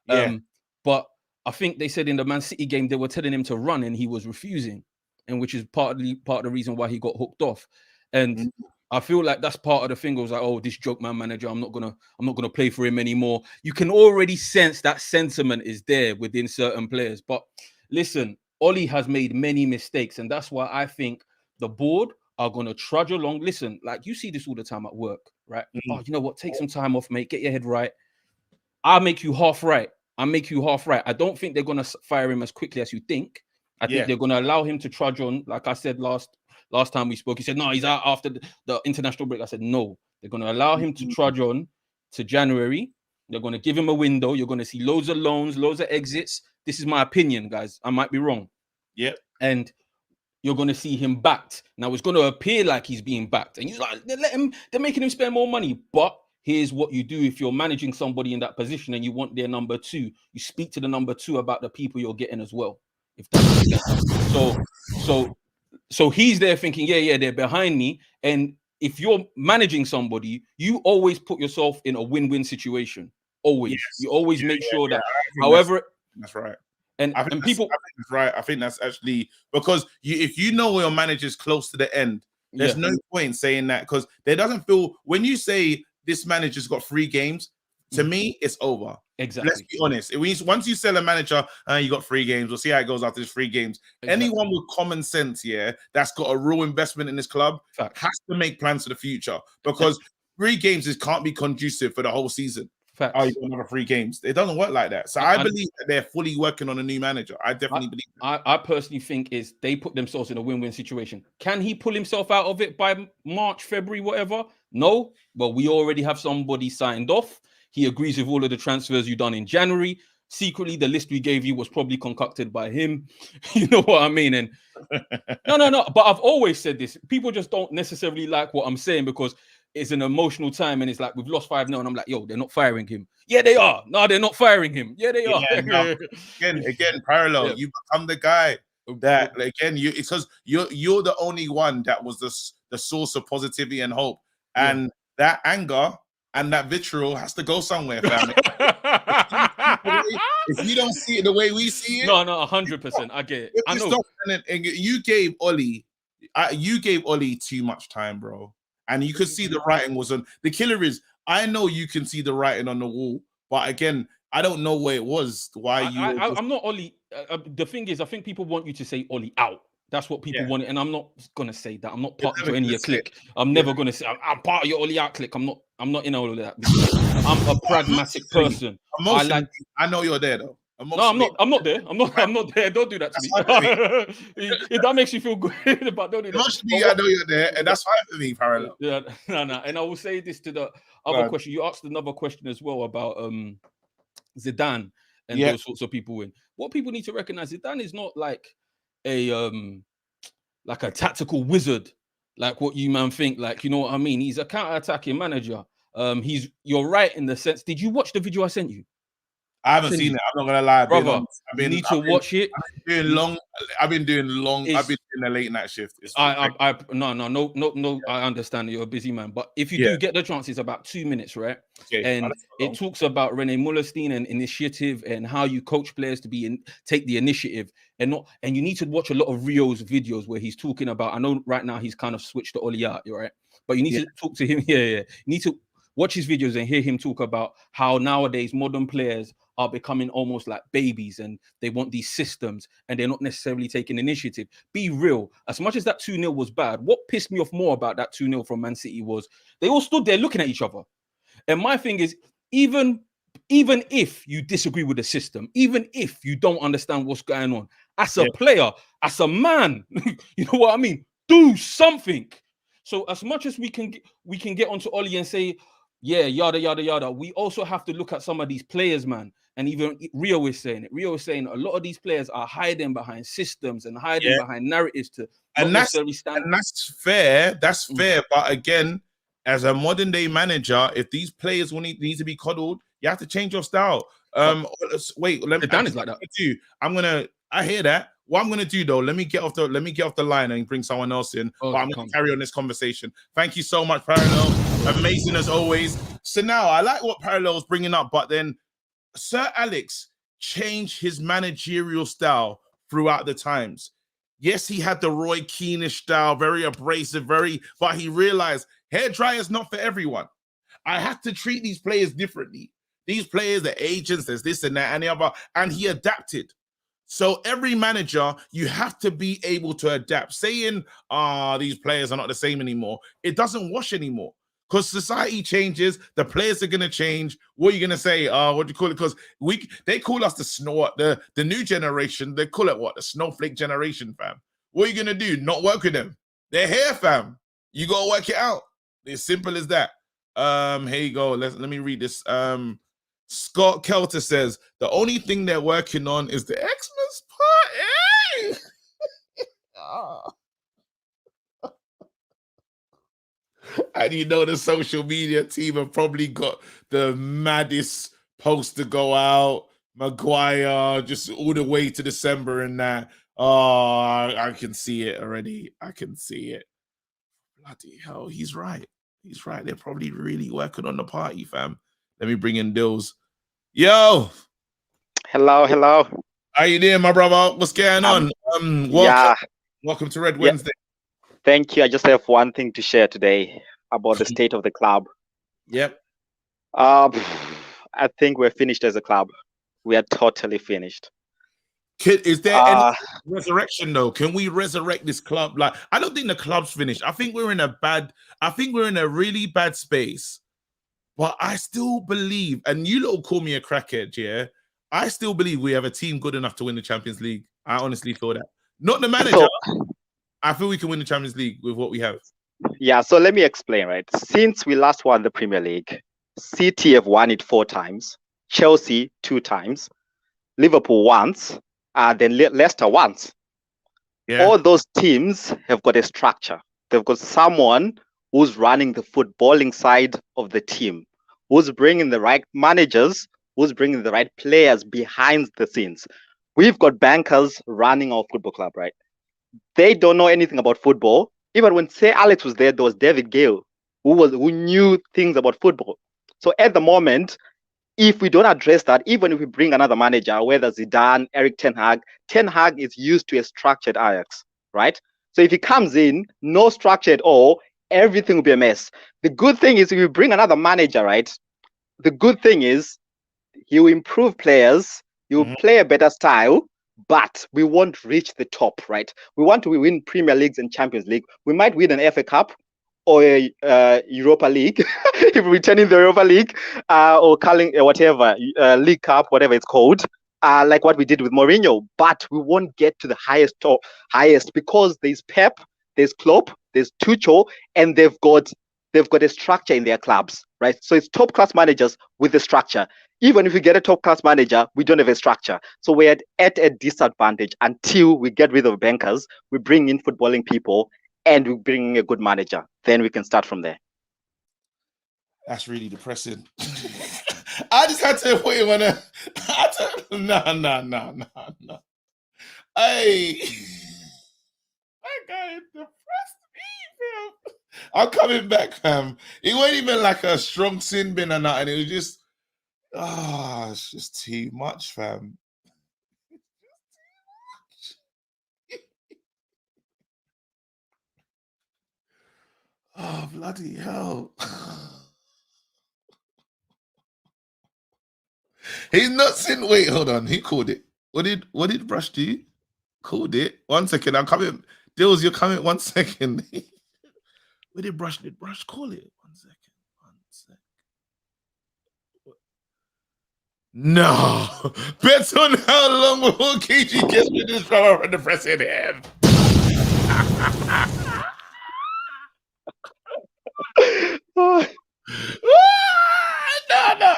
But I think they said in the Man City game they were telling him to run and he was refusing, and which is part of the reason why he got hooked off. And I feel like that's part of the thing. It was like, oh, this joke man manager, I'm not gonna play for him anymore. You can already sense that sentiment is there within certain players. But listen, Oli has made many mistakes, and that's why I think the board are gonna trudge along. Listen, like you see this all the time at work, right? Oh, you know what? Take some time off, mate. Get your head right. I'll make you half right. I don't think they're gonna fire him as quickly as you think. I think they're gonna allow him to trudge on. Like I said last time we spoke, he said, no, he's out after the international break. I said, no, they're going to allow him to trudge on to January. They're going to give him a window. You're going to see loads of loans, loads of exits. This is my opinion, guys. I might be wrong. Yeah. And you're going to see him backed. Now, it's going to appear like he's being backed. And you're like, they're making him spend more money. But here's what you do if you're managing somebody in that position and you want their number two. You speak to the number two about the people you're getting as well. If that makes sense. So he's there thinking, they're behind me. And if you're managing somebody, you always put yourself in a win-win situation. Always. Yes. You always make sure that, however... That's right. And people... I think that's right. I think that's actually... Because if you know your manager's close to the end, there's no point saying that. Because there doesn't feel... When you say this manager's got 3 games, to me, it's over. Exactly. Let's be honest. Once you sell a manager, you got 3 games. We'll see how it goes after this 3 games. Exactly. Anyone with common sense, that's got a real investment in this club has to make plans for the future, because 3 games can't be conducive for the whole season. Facts. Oh, you got another 3 games. It doesn't work like that. So I believe that they're fully working on a new manager. I definitely believe that. I personally think they put themselves in a win-win situation. Can he pull himself out of it by March, February, whatever? No. But we already have somebody signed off. He agrees with all of the transfers you've done in January. Secretly, the list we gave you was probably concocted by him. You know what I mean? And no. But I've always said this. People just don't necessarily like what I'm saying because it's an emotional time and it's like we've lost 5-0 and I'm like, yo, they're not firing him. Yeah, they are. No, they're not firing him. Yeah, they are. No. Again, parallel. You become the guy. that again, it's because you're the only one that was the source of positivity and hope, and that anger and that vitriol has to go somewhere, family. If you don't see it the way we see it, no, 100%. I get it. I know. And you gave Ollie too much time, bro. And you could see the writing was on. The killer is, I know you can see the writing on the wall, but again, I don't know where it was. I'm not Ollie. The thing is, I think people want you to say Ollie out. That's what people want, and I'm not gonna say that. I'm not part of any of your clique. I'm never gonna say I'm part of your Ollie out clique. I'm not in all of that. I'm a pragmatic person. I know you're there though. No, I'm not there. I'm not there. Don't do that to me. If that makes you feel good, but don't do that. Emotionally, I know you're there, and that's fine for me. Parallel. Yeah, no. And I will say this to the other question. You asked another question as well about Zidane and those sorts of people in. What people need to recognize, Zidane is not like a tactical wizard, like what you man think. Like, you know what I mean? He's a counter-attacking manager. You're right in the sense. Did you watch the video I sent you? I haven't seen it. I'm not gonna lie, brother. You need to watch it. I've been doing a late night shift. No. I understand you're a busy man, but if you do get the chance, it's about 2 minutes, right? Okay, and it talks about Rene Mullerstein and initiative and how you coach players to take the initiative and you need to watch a lot of Rio's videos where he's talking about. I know right now he's kind of switched to Ollie out, right? But you need to talk to him. You need to watch his videos and hear him talk about how nowadays modern players are becoming almost like babies and they want these systems and they're not necessarily taking initiative. Be real. As much as that 2-0 was bad, what pissed me off more about that 2-0 from Man City was they all stood there looking at each other. And my thing is, even if you disagree with the system, even if you don't understand what's going on, as a player, as a man, you know what I mean? Do something. So as much as we can get onto Ollie and say, yada, yada, yada, we also have to look at some of these players, man. And even Rio is saying it. Rio is saying a lot of these players are hiding behind systems and hiding behind narratives and that's fair. That's fair. But again, as a modern day manager, if these players need to be coddled, you have to change your style. Wait, let me. Dan is like that. I hear that. What I'm gonna do though, let me get off the line and bring someone else in. But I'm gonna carry on this conversation. Thank you so much, Parallel. Amazing as always. So now I like what Parallel is bringing up, but then Sir Alex changed his managerial style throughout the times. Yes, he had the Roy Keane-ish style, very abrasive, but he realized hairdryer is not for everyone. I have to treat these players differently. These players are agents, there's this and that and the other, and he adapted. So every manager, you have to be able to adapt. Saying, these players are not the same anymore, it doesn't wash anymore. Because society changes, the players are gonna change. What are you gonna say? What do you call it? Because they call us the new generation. They call it what? The snowflake generation, fam. What are you gonna do? Not work with them? They're here, fam. You gotta work it out. It's simple as that. Here you go. Let me read this. Scott Kelter says the only thing they're working on is the Xmas party. And you know the social media team have probably got the maddest post to go out. Maguire just all the way to December and that. Oh, I can see it already. I can see it. Bloody hell, he's right. He's right. They're probably really working on the party, fam. Let me bring in Dills. Yo. Hello. How you doing, my brother? What's going on? Welcome to Red Wednesday. Thank you. I just have one thing to share today about the state of the club. Yep. I think we're finished as a club. We are totally finished. Is there any resurrection though? Can we resurrect this club? Like, I don't think the club's finished. I think we're in a really bad space. But I still believe, and you little call me a crackhead, yeah? I still believe we have a team good enough to win the Champions League. I honestly feel that. Not the manager. I feel we can win the Champions League with what we have. Yeah, so let me explain, right? Since we last won the Premier League, City have won it 4 times, Chelsea 2 times, Liverpool once, then Leicester once. Yeah. All those teams have got a structure. They've got someone who's running the footballing side of the team, who's bringing the right managers, who's bringing the right players behind the scenes. we've got bankers running our football club, right? They don't know anything about football. Even when Sir Alex was there was David Gale, who knew things about football. So at the moment, if we don't address that, even if we bring another manager, whether Zidane, Eric Ten Hag is used to a structured Ajax, right? So if he comes in, no structure at all, everything will be a mess. The good thing is if we bring another manager, right? The good thing is he will improve players, he will play a better style, but we won't reach the top, right? We want to win Premier Leagues and Champions League. We might win an FA Cup or a Europa League, if we return in the Europa League, or calling whatever, League Cup, whatever it's called, like what we did with Mourinho. But we won't get to the highest because there's Pep, there's Klopp, there's Tuchel, and they've got a structure in their clubs, right? So it's top class managers with the structure. Even if we get a top class manager, we don't have a structure. So we're at a disadvantage until we get rid of bankers, we bring in footballing people, and we bring in a good manager. Then we can start from there. That's really depressing. I just had to put him on a. No. Hey, that guy depressed me, fam. I'm coming back, fam. It wasn't even like a strong sin bin or nothing. It was just, it's just too much, fam. Oh, bloody hell. He's not sin. Wait, hold on. He called it. What did Brush do? Called it. 1 second. I'm coming. Dills, you're coming. 1 second. What did Brush call it? 1 second. No. Bets on how long before KG gets rid of this power from the president.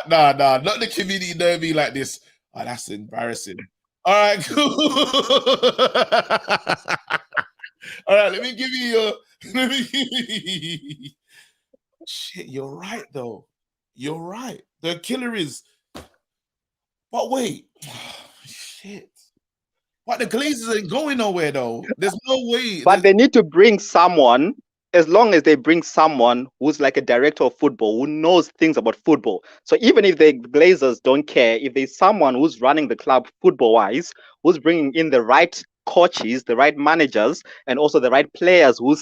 No, not the community know me like this. Oh, that's embarrassing. All right, cool. All right, let me give you Shit, you're right, though. You're right. The killer is... But wait. Shit. But the Glazers ain't going nowhere, though. There's no way. But they need to bring someone, as long as they bring someone who's like a director of football, who knows things about football. So even if the Glazers don't care, if there's someone who's running the club football-wise, who's bringing in the right coaches, the right managers, and also the right players who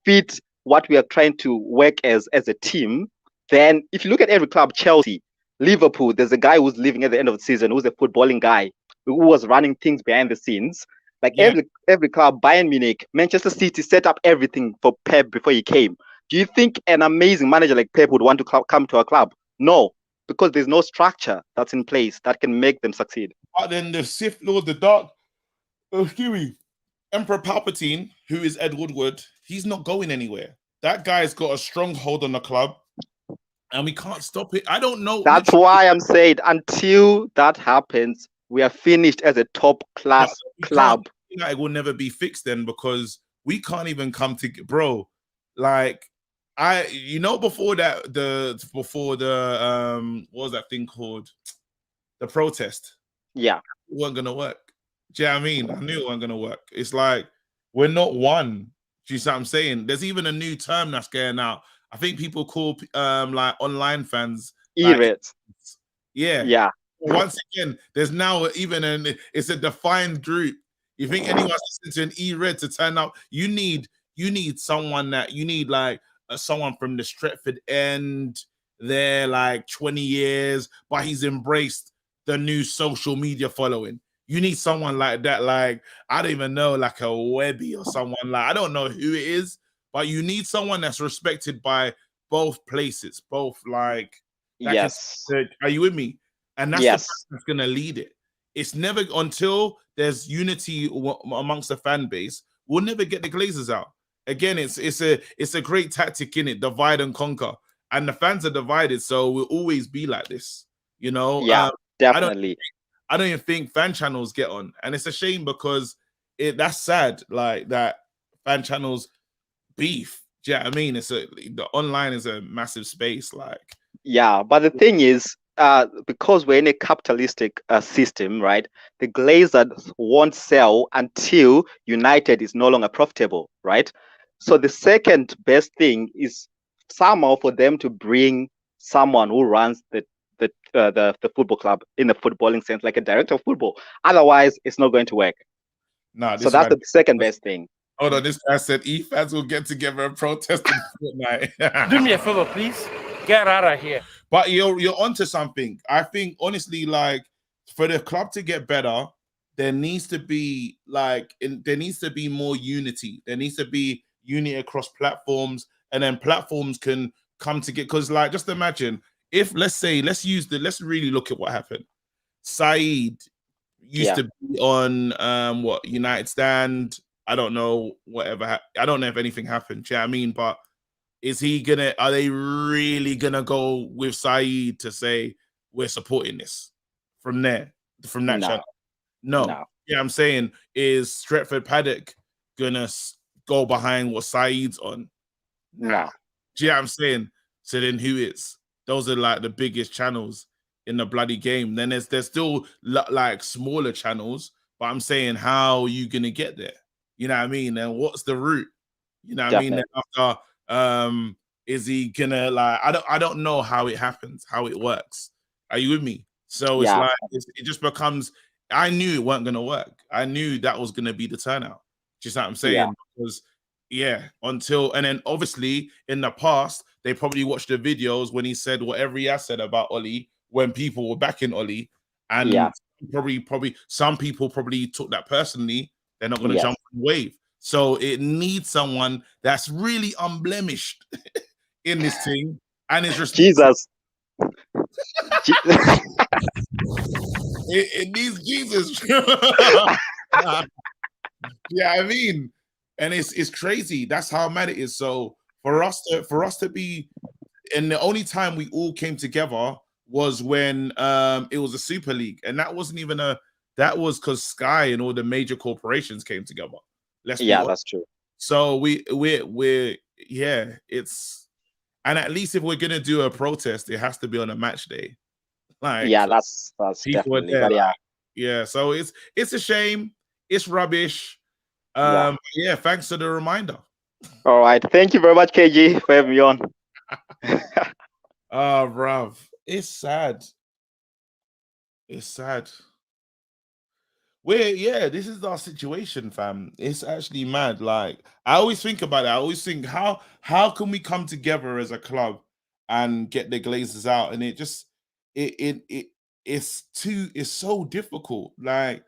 fit what we are trying to work as a team, then if you look at every club, Chelsea, Liverpool, there's a guy who's leaving at the end of the season, who's a footballing guy, who was running things behind the scenes. Like every club, Bayern Munich, Manchester City set up everything for Pep before he came. Do you think an amazing manager like Pep would want to come to a club? No, because there's no structure that's in place that can make them succeed. But then the Sith Lord, the Dark, Emperor Palpatine, who is Ed Woodward, he's not going anywhere. That guy's got a strong hold on the club, and we can't stop it. I don't know. That's why I'm saying until that happens, we are finished as a top class club. It will never be fixed then, because we can't even come to, bro. Like before the what was that thing called? The protest. Yeah, it wasn't gonna work. Do you know what I mean? I knew it wasn't gonna work. It's like we're not one. Do you see what I'm saying? There's even a new term that's going out. I think people call like online fans E-Reds. Yeah. Once again, there's now even it's a defined group. You think anyone's listening to an E-Red to turn up? You need someone like someone from the Stretford end. They're like 20 years, but he's embraced the new social media following. You need someone like that, like I don't even know, like a Webby or someone like I don't know who it is, but you need someone that's respected by both places, both like. Yes. Are you with me? And that's the person that's gonna lead it. It's never until there's unity amongst the fan base. We'll never get the Glazers out. Again, it's a great tactic in it, divide and conquer. And the fans are divided, so we'll always be like this. You know, definitely. I don't even think fan channels get on, and it's a shame because that's sad. Like that fan channels beef. Do you know what I mean? The online is a massive space. Like but the thing is, because we're in a capitalistic system, right? The Glazers won't sell until United is no longer profitable, right? So the second best thing is somehow for them to bring someone who runs the football club in the footballing sense, like a director of football. Otherwise, it's not going to work. Nah, So this that's man. the second best thing. Hold on, this guy said fans will get together and protest in Fortnite. Do me a favor, please. Get out of here. But you're onto something. I think honestly, like for the club to get better, there needs to be there needs to be more unity. There needs to be unity across platforms, and then platforms can come together. Because like, just imagine if let's really look at what happened. Saeed used to be on what United Stand. I don't know whatever. I don't know if anything happened. Do you know what I mean? But are they really gonna go with Saeed to say we're supporting this from that channel? No. Yeah, I'm saying, is Stretford Paddock gonna go behind what Saeed's on? No. Do you know what I'm saying? So then who is? Those are like the biggest channels in the bloody game. Then there's still like smaller channels, but I'm saying, how are you gonna get there? You know what I mean? And what's the route? You know what I mean? Then after is he gonna like I don't know how it happens, how it works. Are you with me? So it's like it just becomes, I knew it weren't gonna work. I knew that was gonna be the turnout. Just what I'm saying. Because and then obviously in the past they probably watched the videos when he said whatever he has said about Ollie when people were backing Ollie, and probably some people probably took that personally. They're not gonna jump on the wave. So it needs someone that's really unblemished in this thing, and is just Jesus. it needs Jesus. Yeah, I mean, and it's crazy. That's how mad it is. So for us to be, and the only time we all came together was when it was a Super League, and that wasn't even that was because Sky and all the major corporations came together. That's true. So we're it's, and at least if we're gonna do a protest, it has to be on a match day. Like that's people definitely. are there, But so it's a shame. It's rubbish. Thanks for the reminder. All right. Thank you very much, KG, for having me on. Bruv. It's sad. It's sad. This is our situation, fam. It's actually mad. Like, I always think about it. I always think, how can we come together as a club and get the Glazers out? And it's so difficult. Like,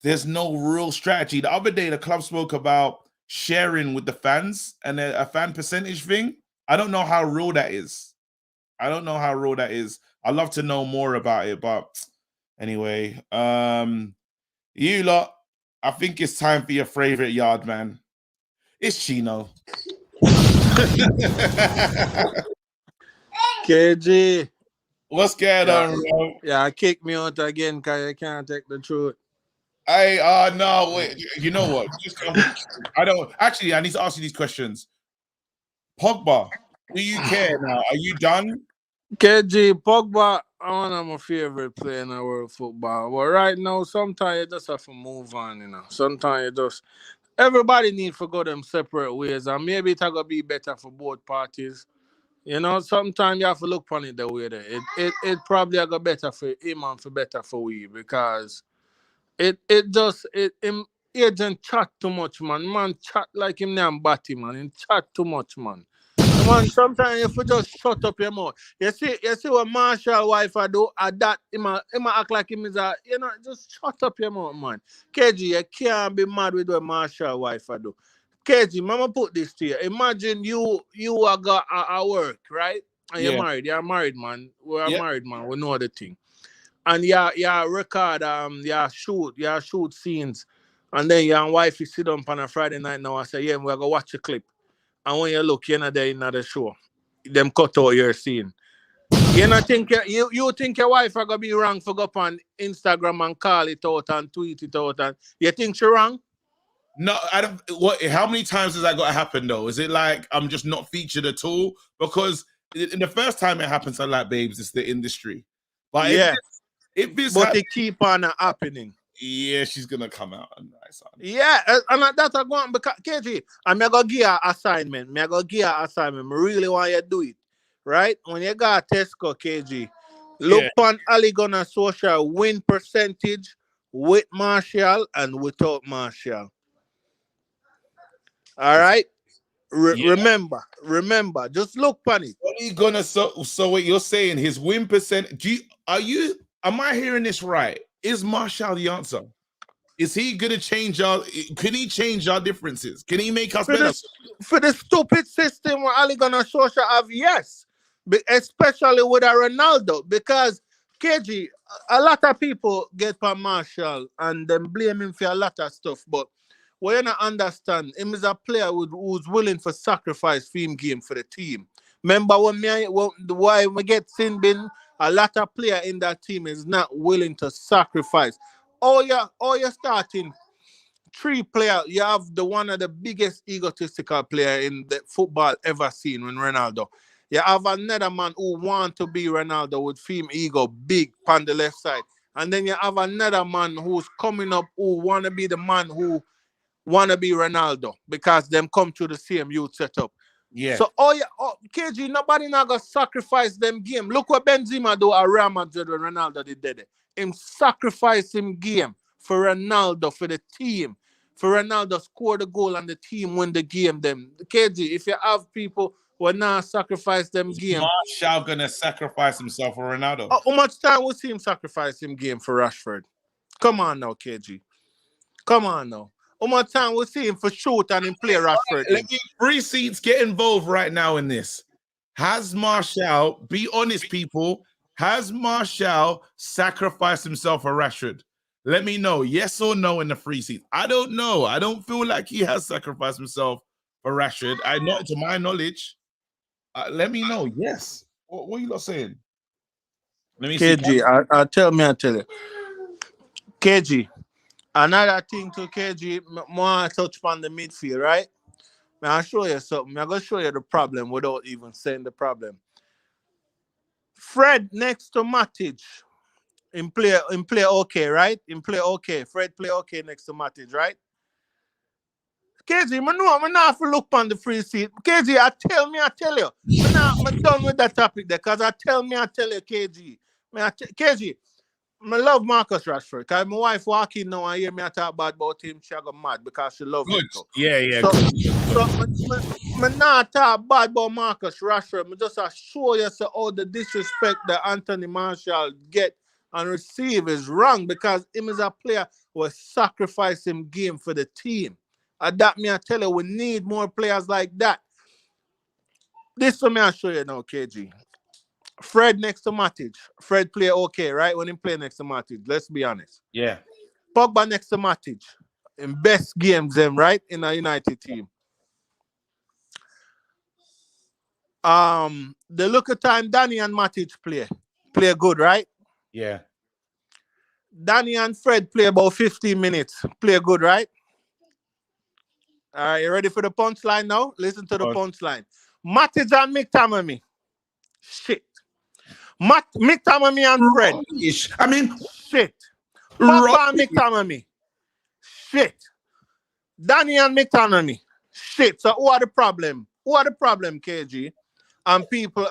there's no real strategy. The other day, the club spoke about sharing with the fans and a fan percentage thing. I don't know how real that is. I'd love to know more about it, but anyway, you lot, I think it's time for your favorite yard man. It's Chino. KG. What's going on, bro? Yeah, kick me out again because you can't take the truth. No, wait. You know what? I need to ask you these questions. Pogba, do you care now? Are you done? KG, Pogba, one of my favorite players in the world football. But right now, sometimes you just have to move on, you know. Sometimes everybody needs to go them separate ways, and maybe it's going to be better for both parties. You know, sometimes you have to look on it the way that it probably go better for him and for better for we, because him agent chat too much, man. Man chat like him name Batty, man. He chat too much, man. Man, sometimes if you just shut up your mouth. You see what Marshall wife I do at that him act like him is just shut up your mouth, man. KG, you can't be mad with what Marshall wife I do. KG, mama put this to you. Imagine you are got a work, right? And you're married. You're a married man. We're married man. We know the thing. And you record you shoot scenes. And then your wife is sit down on a Friday night now and say, yeah, we're gonna watch a clip. And when you look, you're not there in the show. Them cut out your scene. You not think you think your wife are gonna be wrong for go up on Instagram and call it out and tweet it out, and you think she wrong? No, I don't. How many times has that got to happen though? Is it like I'm just not featured at all? Because in the first time it happens, I like babes, it's the industry. But Yeah. if this But happens, it keep on happening. yeah, she's gonna come out and nice. Yeah, and that's a go on because KG, I'm gonna give you an assignment. Me gonna give you an assignment. I really want you to do it. Right? When you got Tesco KG, look Yeah. on Ali Gunner social win percentage with Marshall and without Marshall. All right. Yeah. Remember, just look on it. What are you gonna so what you're saying? His win percent? Am I hearing this right? Is Marshall the answer? Is he gonna change our? Can he change our differences? Can he make us better? For the stupid system where Ali Gunner social have, yes, especially with a Ronaldo, because KG, a lot of people get on Marshall and then blame him for a lot of stuff, but what you not understand, him is a player who's willing to sacrifice for him game for the team. Remember why we get sin bin, a lot of player in that team is not willing to sacrifice. You're starting three player. You have the one of the biggest egotistical player in the football ever seen when Ronaldo. You have another man who want to be Ronaldo with film ego big on the left side. And then you have another man who's coming up who want to be the man who want to be Ronaldo because them come to the same youth setup. Yeah. So KG, nobody not gonna sacrifice them game. Look what Benzema do at Real Madrid when Ronaldo did it. Him sacrifice him game for Ronaldo, for the team. For Ronaldo score the goal and the team win the game. Them KG, if you have people who not sacrifice them game. Marshall gonna sacrifice himself for Ronaldo. How much time we see him sacrifice him game for Rashford? Come on now, KG. Come on now. How much time we see him for shoot and him play Rashford? Let me free seats get involved right now in this. Has Marshall, be honest, people, has Marshall sacrificed himself for Rashford? Let me know, yes or no, in the free seats. I don't know. I don't feel like he has sacrificed himself for Rashford. Not to my knowledge. Let me know. Yes. What are you lot saying? Let me KG, see. I tell you. KG. Another thing to KG, more touch upon the midfield, right? I'll show you something. I'm going to show you the problem without even saying the problem. Fred next to Matic, in play okay, right? In play okay. Fred play okay next to Matic, right? KG, I'm not for look on the free seat. KG, I tell you. I'm done with that topic there, because I tell you, KG. KG, I love Marcus Rashford, because my wife walking now and hear me talk bad about him, she go mad because she loves him too. Yeah. So I not talk bad about Marcus Rashford. I just show you all the disrespect that Anthony Marshall get and receive is wrong, because him is a player who will sacrifice him game for the team. And that me I tell you, we need more players like that. This one me I show you now, KG. Fred next to Matic. Fred play okay, right? When he play next to Matic, let's be honest. Yeah. Pogba next to Matic. In best games, them, right? In a United team. The look at time Danny and Matic play good, right? Yeah. Danny and Fred play about 15 minutes. Play good, right? All right, you ready for the punchline now? Listen to the punchline. Matic and McTominay. Shit. McTominay and Fred. I mean, shit. Pogba and McTominay. Shit. Danny and McTominay. Shit. So who are the problem? KG? And people,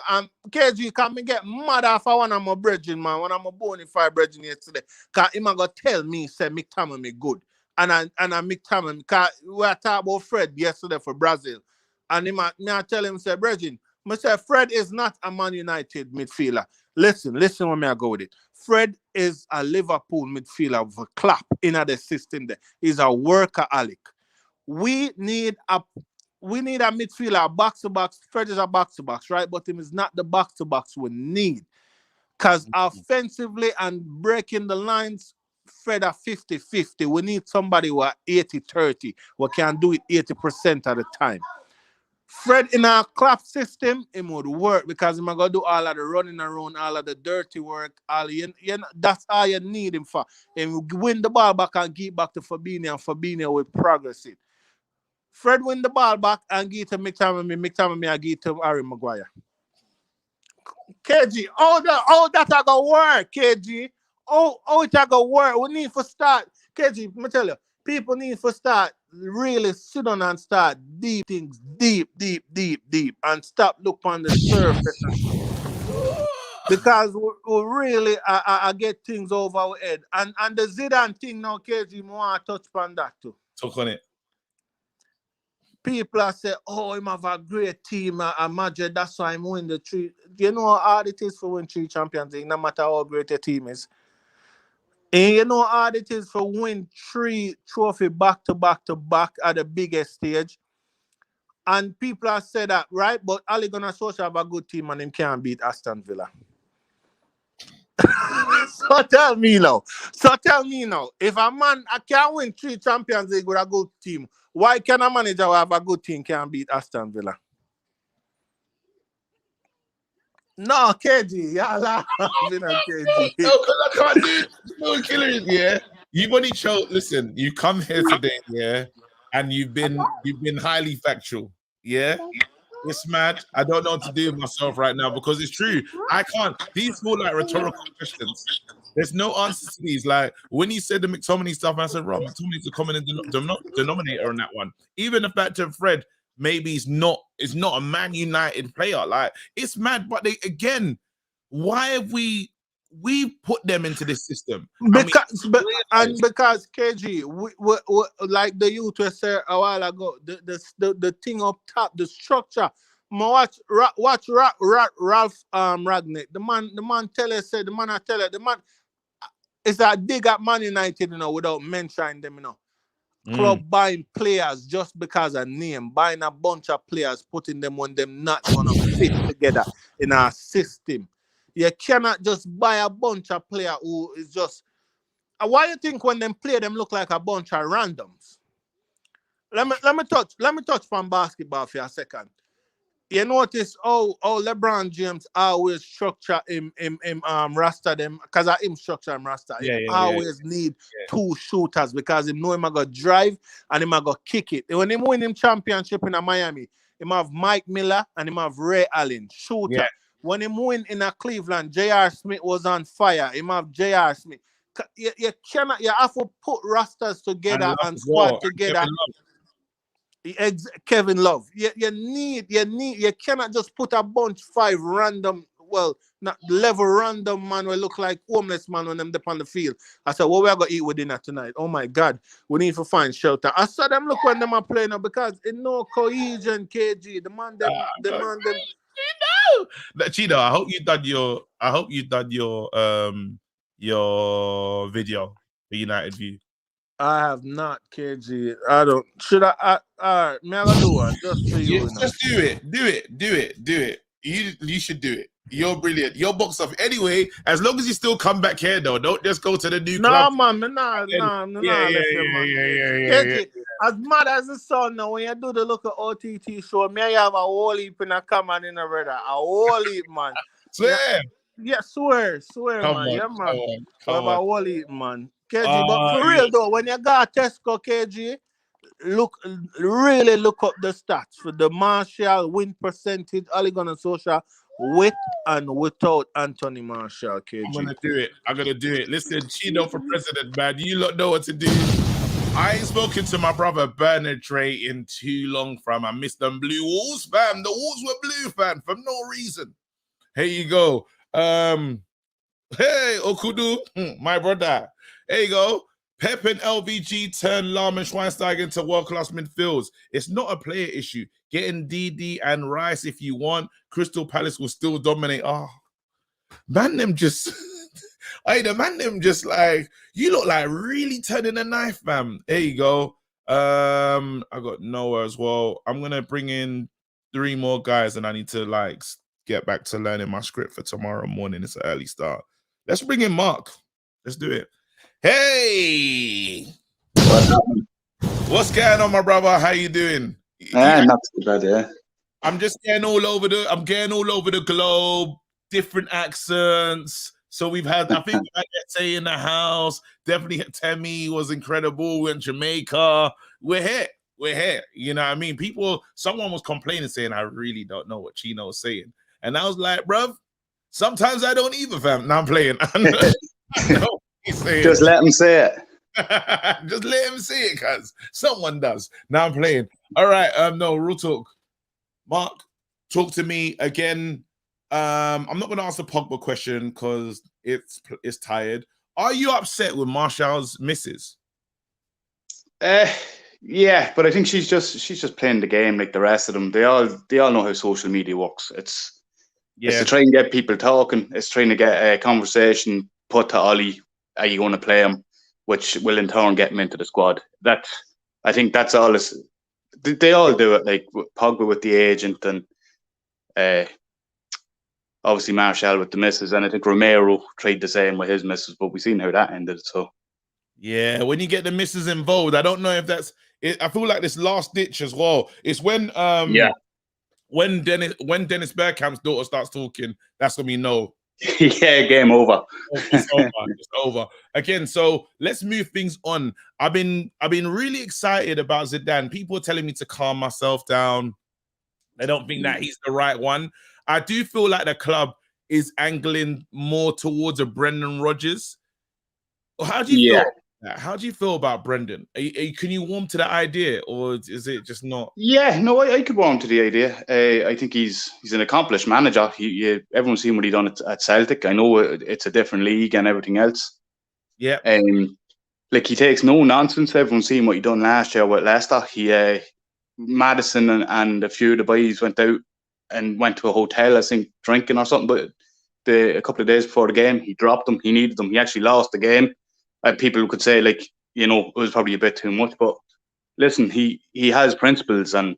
KG, can me get mad off one of my brethren, man, when I'm a bonafide brethren yesterday. Because him going to tell me, say, McTominay good. And I McTominay, because we were talking about Fred yesterday for Brazil. And I tell him, say, brethren, I say, Fred is not a Man United midfielder. Listen when I go with it. Fred is a Liverpool midfielder with a clap in the system there. He's a workaholic. We need a midfielder, box-to-box. Fred is a box-to-box, right? But him is not the box-to-box we need. Because offensively and breaking the lines, Fred are 50-50. We need somebody who are 80-30. We can do it 80% of the time. Fred in our clap system, it would work because he's going to do all of the running around, all of the dirty work. That's all you need him for. And win the ball back and give back to Fabinho, and Fabinho will progress it. Fred win the ball back and give it to McTominay. McTominay and give it to Harry Maguire. KG, that I go work, KG. It I go work. We need to start, KG. Let me tell you, people need to start really sit down and start deep things, deep, and stop look on the surface and stuff. Because we really I get things over our head. And the Zidane thing now, KG, I want to touch on that too. Talk on it. People are say, oh, him have a great team. I imagine that's why I'm win the three. You know how hard it is for win 3 Champions League, no matter how great your team is. And you know how hard it is for win 3 trophy back to back at the biggest stage. And people have said that, right? But Ali Gunnar Solskjaer have a good team and him can't beat Aston Villa. So tell me now. If a man I can't win 3 Champions League with a good team, why can a manager who have a good team can't beat Aston Villa? No, KG, y'all laughing at KG. No, because I can't do it. No killers, yeah. You've only chose. Listen, you come here today, yeah, and you've been highly factual, yeah. It's mad. I don't know what to do with myself right now because it's true. I can't. These feel like rhetorical questions. There's no answers to these. Like when you said the McTominay stuff, I said, Rob, McTominay's a common denominator on that one. Even the fact that Fred maybe is not a Man United player. Like it's mad. But why have we put them into this system? Because KG, we like the youth was said a while ago, the thing up top, the structure. Watch Ralph Ragnick. The man tell us, said the man I tell it, the man is that dig at Man United, without mentioning them, Club buying players just because of name, buying a bunch of players, putting them when them not gonna fit together in our system. You cannot just buy a bunch of players who is just. Why you think when them play them look like a bunch of randoms? Let me touch from basketball for a second. You notice LeBron James always structure him Rasta them because I him structure him Rasta. He always need 2 shooters because him know him go drive and him go kick it. When him win him championship in Miami, him have Mike Miller and him have Ray Allen shooter. Yeah. When him win in Cleveland, J.R. Smith was on fire. Him have J.R. Smith. You cannot. You have to put rasters together and squad together. Kevin Love. You cannot just put a bunch 5 random, not level random man will look like homeless man when them dip on the field. I said, what we are gonna eat with dinner tonight? Oh my God, we need to find shelter. I saw them look when them are playing now because in no cohesion, KG. The man them. Cheeto, I hope you done your video for United View. I have not, KG. I don't. Should I? All right, man, I'll do one just for you. Just do it. You should do it. You're brilliant. Your box off. Anyway, as long as you still come back here, though, don't just go to the new club. Nah, KG, as mad as the sun now, when you do the local OTT show, me I have a whole heap in a comment in a brother. A whole heap, man. Swear. Yeah, swear, come man. On, yeah, man. come a whole heap, man. KG, but for real though, when you got Tesco, KG, really look up the stats for the Martial win percentage, Ole Gunnar Solskjaer with and without Anthony Martial, KG. I'm gonna do it. Listen, Chino for president, man. You lot know what to do. I ain't spoken to my brother Bernard Trey in too long, fam. I missed them blue walls, fam. The walls were blue, fam, for no reason. Here you go. Hey, Okudu, my brother. There you go. Pep and LVG turn Lahm and Schweinsteiger into world-class midfields. It's not a player issue. Getting DD and Rice if you want. Crystal Palace will still dominate. Man, them just... like, you look like really turning a knife, man. There you go. I got Noah as well. I'm going to bring in 3 more guys and I need to, get back to learning my script for tomorrow morning. It's an early start. Let's bring in Mark. Let's do it. Hey, what's going on, my brother? How you doing? Not too bad, yeah. I'm getting all over the globe, different accents. So we've had, I think we had Ete in the house. Definitely Temi was incredible. We're in Jamaica. We're here. You know what I mean? Someone was complaining saying, I really don't know what Chino's saying. And I was like, bruv, Sometimes I don't either, fam. Now I'm playing. I know what he's saying. Just let him say it. Just let him say it, cuz someone does. Now I'm playing. All right. No, real talk. Mark, talk to me again. I'm not gonna ask the Pogba question because it's tired. Are you upset with Martial's misses? Yeah, but I think she's just playing the game like the rest of them. They all know how social media works. It's to try and get people talking. It's trying to get a conversation put to Ollie. Are you going to play him? Which will in turn get him into the squad. I think that's all. They all do it. Like Pogba with the agent, and obviously Martial with the misses, and I think Romero tried the same with his misses, but we've seen how that ended. So yeah, when you get the misses involved, I don't know if that's it. I feel like this last ditch as well. It's when when Dennis Bergkamp's daughter starts talking, that's when we know. Yeah, game over. It's over. It's over. Again, so let's move things on. I've been really excited about Zidane. People are telling me to calm myself down. They don't think that he's the right one. I do feel like the club is angling more towards a Brendan Rodgers. How do you feel? How do you feel about Brendan? Can you warm to the idea, or is it just not? Yeah, no, I could warm to the idea. I think he's an accomplished manager. Everyone's seen what he done at Celtic. I know it's a different league and everything else. Yeah. Like he takes no nonsense. Everyone's seen what he done last year with Leicester. Madison and a few of the boys went out and went to a hotel, I think, drinking or something. But a couple of days before the game, he dropped them. He needed them. He actually lost the game. People could say, like, it was probably a bit too much. But listen, he has principles and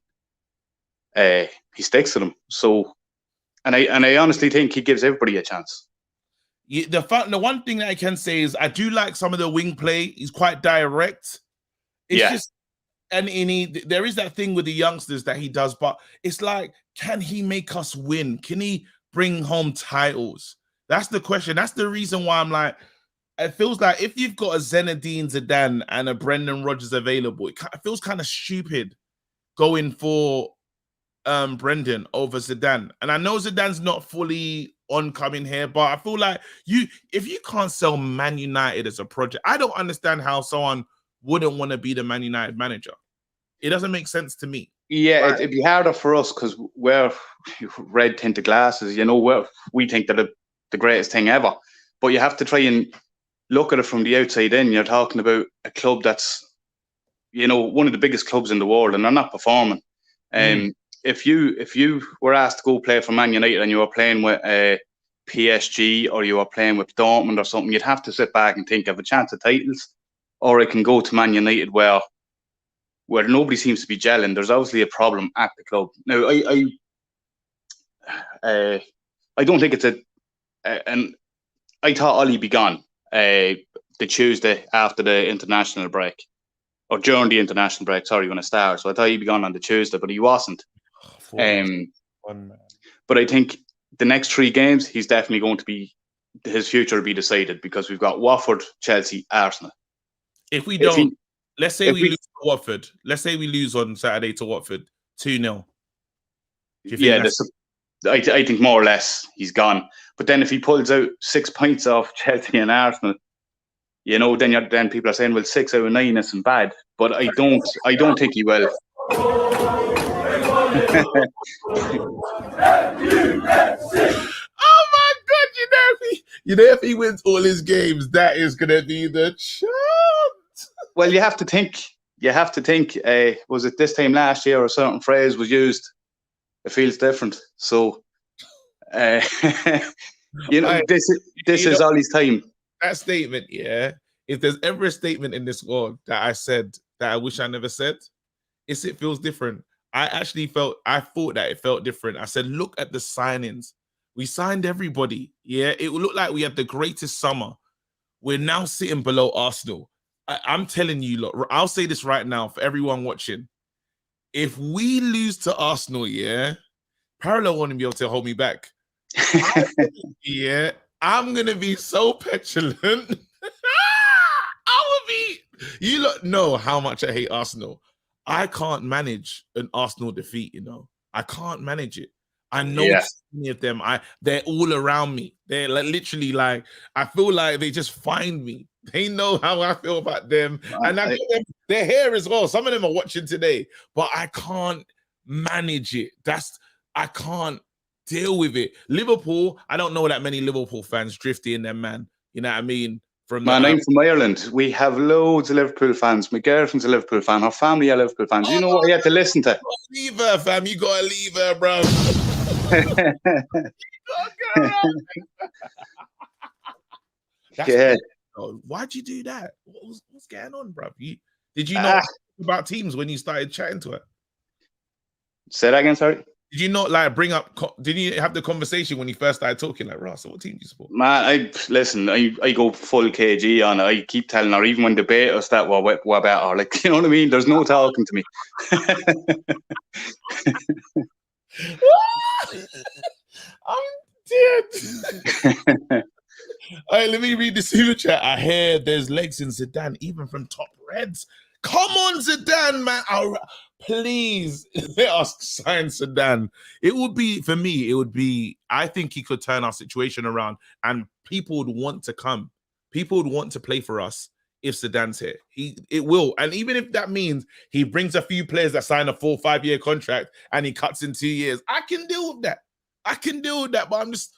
he sticks to them. So, and I honestly think he gives everybody a chance. The one thing that I can say is I do like some of the wing play. He's quite direct. It's just. And there is that thing with the youngsters that he does, but it's like, can he make us win? Can he bring home titles? That's the question. That's the reason why I'm like, it feels like if you've got a Zinedine Zidane and a Brendan Rodgers available, it feels kind of stupid going for Brendan over Zidane. And I know Zidane's not fully oncoming here, but I feel like if you can't sell Man United as a project, I don't understand how someone wouldn't want to be the Man United manager. It doesn't make sense to me. Yeah, it'd be harder for us because we're red tinted glasses. We think that the greatest thing ever. But you have to try and look at it from the outside in. You're talking about a club that's, one of the biggest clubs in the world, and they're not performing. If you were asked to go play for Man United and you were playing with PSG or you were playing with Dortmund or something, you'd have to sit back and think of a chance of titles. Or it can go to Man United where nobody seems to be gelling. There's obviously a problem at the club. Now, I don't think it's and I thought Ollie'd be gone the Tuesday after the international break, or during the international break, sorry, when it started. So I thought he'd be gone on the Tuesday, but he wasn't. But I think the next 3 games, he's definitely going to be, his future will be decided because we've got Watford, Chelsea, Arsenal. If we don't, let's say we lose to Watford. Let's say we lose on Saturday to Watford 2-0. I think more or less he's gone. But then if he pulls out 6 points off Chelsea and Arsenal, then people are saying, well, 6 out of 9 isn't bad. But I don't think he will. Oh my God! If he wins all his games, that is gonna be the chant. Well, you have to think. Was it this time last year a certain phrase was used? It feels different. So, this is Ollie's time. That statement, yeah. If there's ever a statement in this world that I said that I wish I never said, it feels different. I thought that it felt different. I said, look at the signings. We signed everybody. Yeah, it would look like we had the greatest summer. We're now sitting below Arsenal. I'm telling you, look, I'll say this right now for everyone watching. If we lose to Arsenal, yeah, Parallel won't be able to hold me back. I'm gonna be so petulant. You lot know how much I hate Arsenal. I can't manage an Arsenal defeat, I can't manage it. I know Yeah. so many of them. They're all around me. They're like literally like I feel like they just find me. They know how I feel about them, and I got them. They're here as well. Some of them are watching today, but I can't manage it. I can't deal with it. Liverpool. I don't know that many Liverpool fans drifting in them, man. You know what I mean? From the Man, I'm from Ireland. We have loads of Liverpool fans. My girlfriend's a Liverpool fan. Her family are Liverpool fans. You know what I had to listen to? Leave her, fam. You gotta leave her, bro. Yeah. Why'd you do that? What's going on, bro? Did you not talk about teams when you started chatting to her? Say that again, sorry. Did you not like bring up? Did you have the conversation when you first started talking? Like, Ross, what team do you support? Man, I go full KG on it. I keep telling her, even when debate us that we're better. Like, you know what I mean? There's no talking to me. I'm dead. All right, let me read the super chat. I hear there's legs in Zidane, even from top reds. Come on, Zidane, man. Please let us sign Zidane. It would be, for me, I think he could turn our situation around and people would want to come. People would want to play for us if Zidane's here. It will. And even if that means he brings a few players that sign a 4 or 5 year contract and he cuts in 2 years, I can deal with that. But I'm just,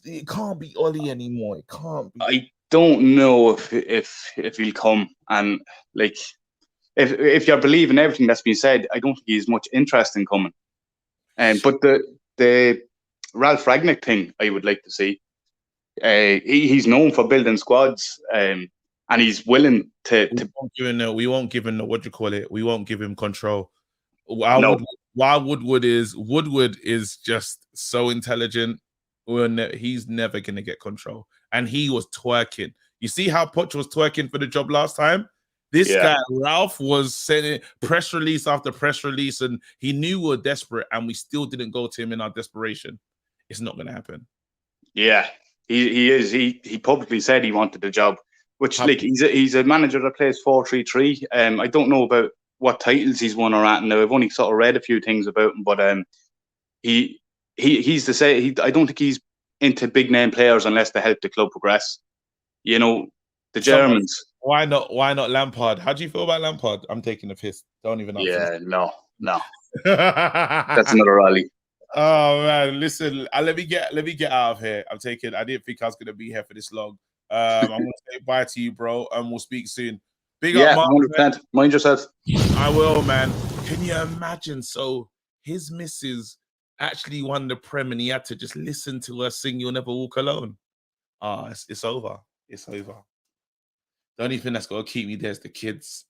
it can't be Ollie anymore. It can't be. I don't know if he'll come, and like if you're believing everything that's been said, I don't think he's much interest in coming. But the Ralph Ragnick thing, I would like to see. He's known for building squads, and he's willing to. We won't give him what do you call it? We won't give him control. No. Woodward is just so intelligent. He's never gonna get control, and he was twerking. You see how Poch was twerking for the job last time? This guy Ralph was sending press release after press release, and he knew we were desperate, and we still didn't go to him in our desperation. It's not gonna happen. Yeah, he is. He publicly said he wanted the job, which like he's a manager that plays 4-3-3. I don't know about what titles he's won or at now. I've only sort of read a few things about him, but he's to say I don't think he's into big name players unless they help the club progress. You know, the Germans. Why not Lampard? How do you feel about Lampard? I'm taking a piss. Don't even answer. Yeah, no. That's another rally. Oh man, listen, let me get out of here. I didn't think I was gonna be here for this long. I'm gonna say bye to you, bro, and we'll speak soon. Big up, Mark. 100%. Mind yourself. I will, man. Can you imagine? So his missus actually won the Prem, and he had to just listen to her sing "You'll Never Walk Alone." It's over. It's over. The only thing that's gonna keep me there is the kids.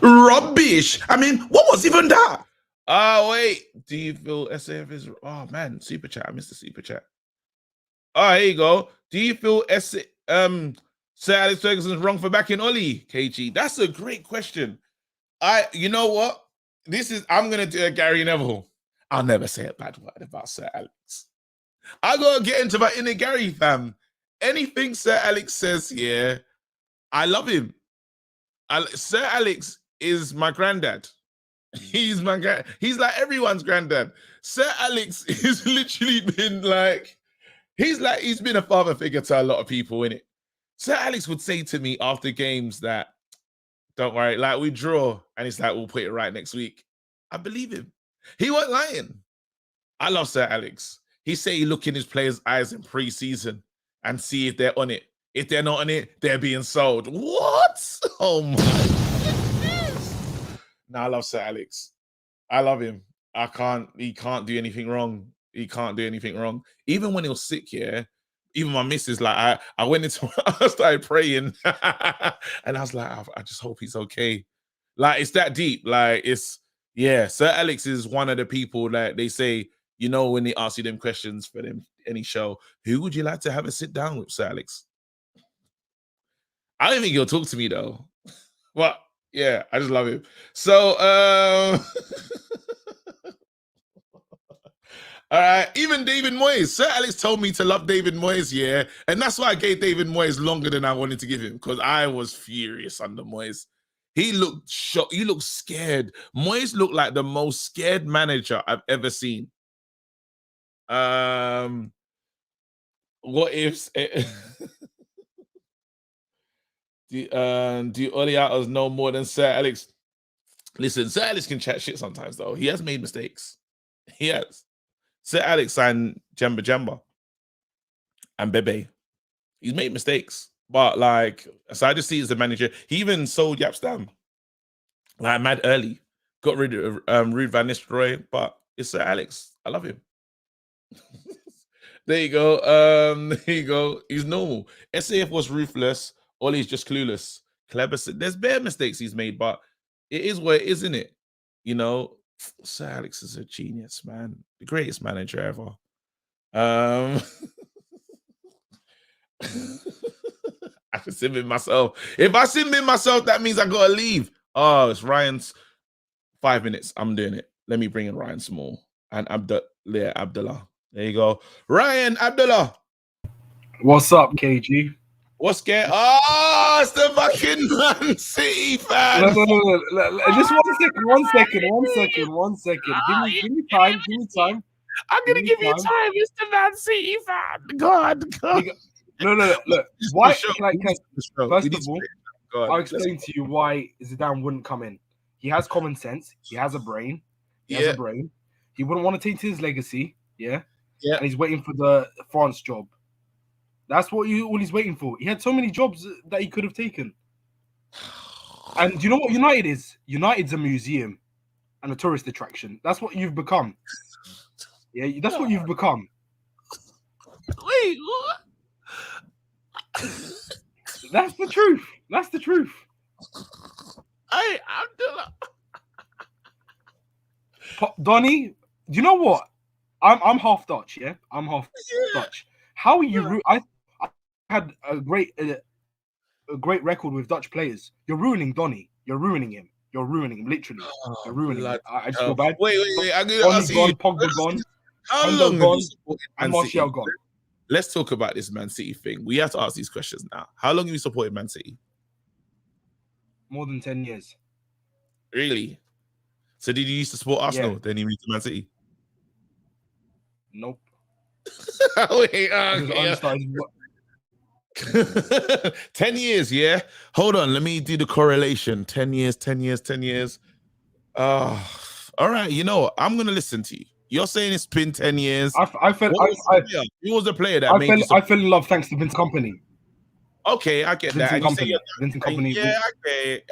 Rubbish. I mean, what was even that? Wait. Do you feel SF is? Oh man, super chat. I missed the super chat. Oh, here you go. Do you feel Sir Alex Ferguson is wrong for backing Ollie? KG, that's a great question. You know what? I'm gonna do a Gary Neville. I'll never say a bad word about Sir Alex. I gotta get into my inner Gary, fam. Anything Sir Alex says, yeah, I love him. Sir Alex is my granddad. He's like everyone's granddad. Sir Alex has literally been like, he's been a father figure to a lot of people, innit? Sir Alex would say to me after games that, don't worry, like we draw, and it's like, we'll put it right next week. I believe him. He wasn't lying. I love Sir Alex. He said he look in his players' eyes in pre-season and see if they're on it. If they're not on it, they're being sold. What? Oh my goodness. No, I love Sir Alex. I love him. He can't do anything wrong. He can't do anything wrong. Even when he was sick, yeah. Even my missus, like I went into I started praying and I was like, I just hope he's okay. Like it's that deep. Like Sir Alex is one of the people that they say, you know, when they ask you them questions for any show, who would you like to have a sit down with, Sir Alex? I don't think he'll talk to me though. But yeah, I just love him. So all right, even David Moyes. Sir Alex told me to love David Moyes, yeah. And that's why I gave David Moyes longer than I wanted to give him, because I was furious under Moyes. He looked shocked. He looked scared. Moyes looked like the most scared manager I've ever seen. What ifs? Do Oleatos know more than Sir Alex? Listen, Sir Alex can chat shit sometimes, though. He has made mistakes. He has. Sir Alex signed Jamba and Bebe. He's made mistakes. But, like, so I just see as a manager. He even sold Yapstam, like, mad early. Got rid of Ruud van Nistelrooy. But it's Sir Alex. I love him. There you go. There you go. He's normal. SAF was ruthless. Ollie's just clueless. Clever. There's bare mistakes he's made, but it is what it is, isn't it? You know, Sir Alex is a genius, man. The greatest manager ever. I can sim in myself. If I sim in myself, that means I gotta leave. Oh, it's Ryan's 5 minutes. I'm doing it. Let me bring in Ryan Small and Abdullah. There you go. Ryan Abdullah. What's up, KG? What's going? Oh, it's the fucking Man City fan. No. Just 1 second. Give me time. I'm gonna give you time. It's the Man City fan. God. No. Look. Why? First of all, I'll explain to you why Zidane wouldn't come in. He has common sense. He has a brain. He wouldn't want to taint his legacy. Yeah. And he's waiting for the France job. That's all he's waiting for. He had so many jobs that he could have taken. And you know what United is? United's a museum and a tourist attraction. That's what you've become. Yeah, that's what you've become. Wait, what? That's the truth. That's the truth. Hey, Abdullah. Donny, do you know what? I'm half Dutch, yeah? I'm half Dutch. How are you? I had a great record with Dutch players. You're ruining Donny. You're ruining him. Literally. You're ruining him. I just feel bad. Wait. I'm gonna ask you. Pogba gone. How long have you supported and Man City? Martial gone. Let's talk about this Man City thing. We have to ask these questions now. How long have you supported Man City? More than 10 years. Really? So did you used to support Arsenal? Then you moved to Man City? Nope. Wait, 10 years, yeah? Hold on, let me do the correlation. 10 years. All right, you know what? I'm going to listen to you. You're saying it's been 10 years. Who was the player that made you I fell in love thanks to Vince Company. Okay, I get that. Vincent Company. Yeah,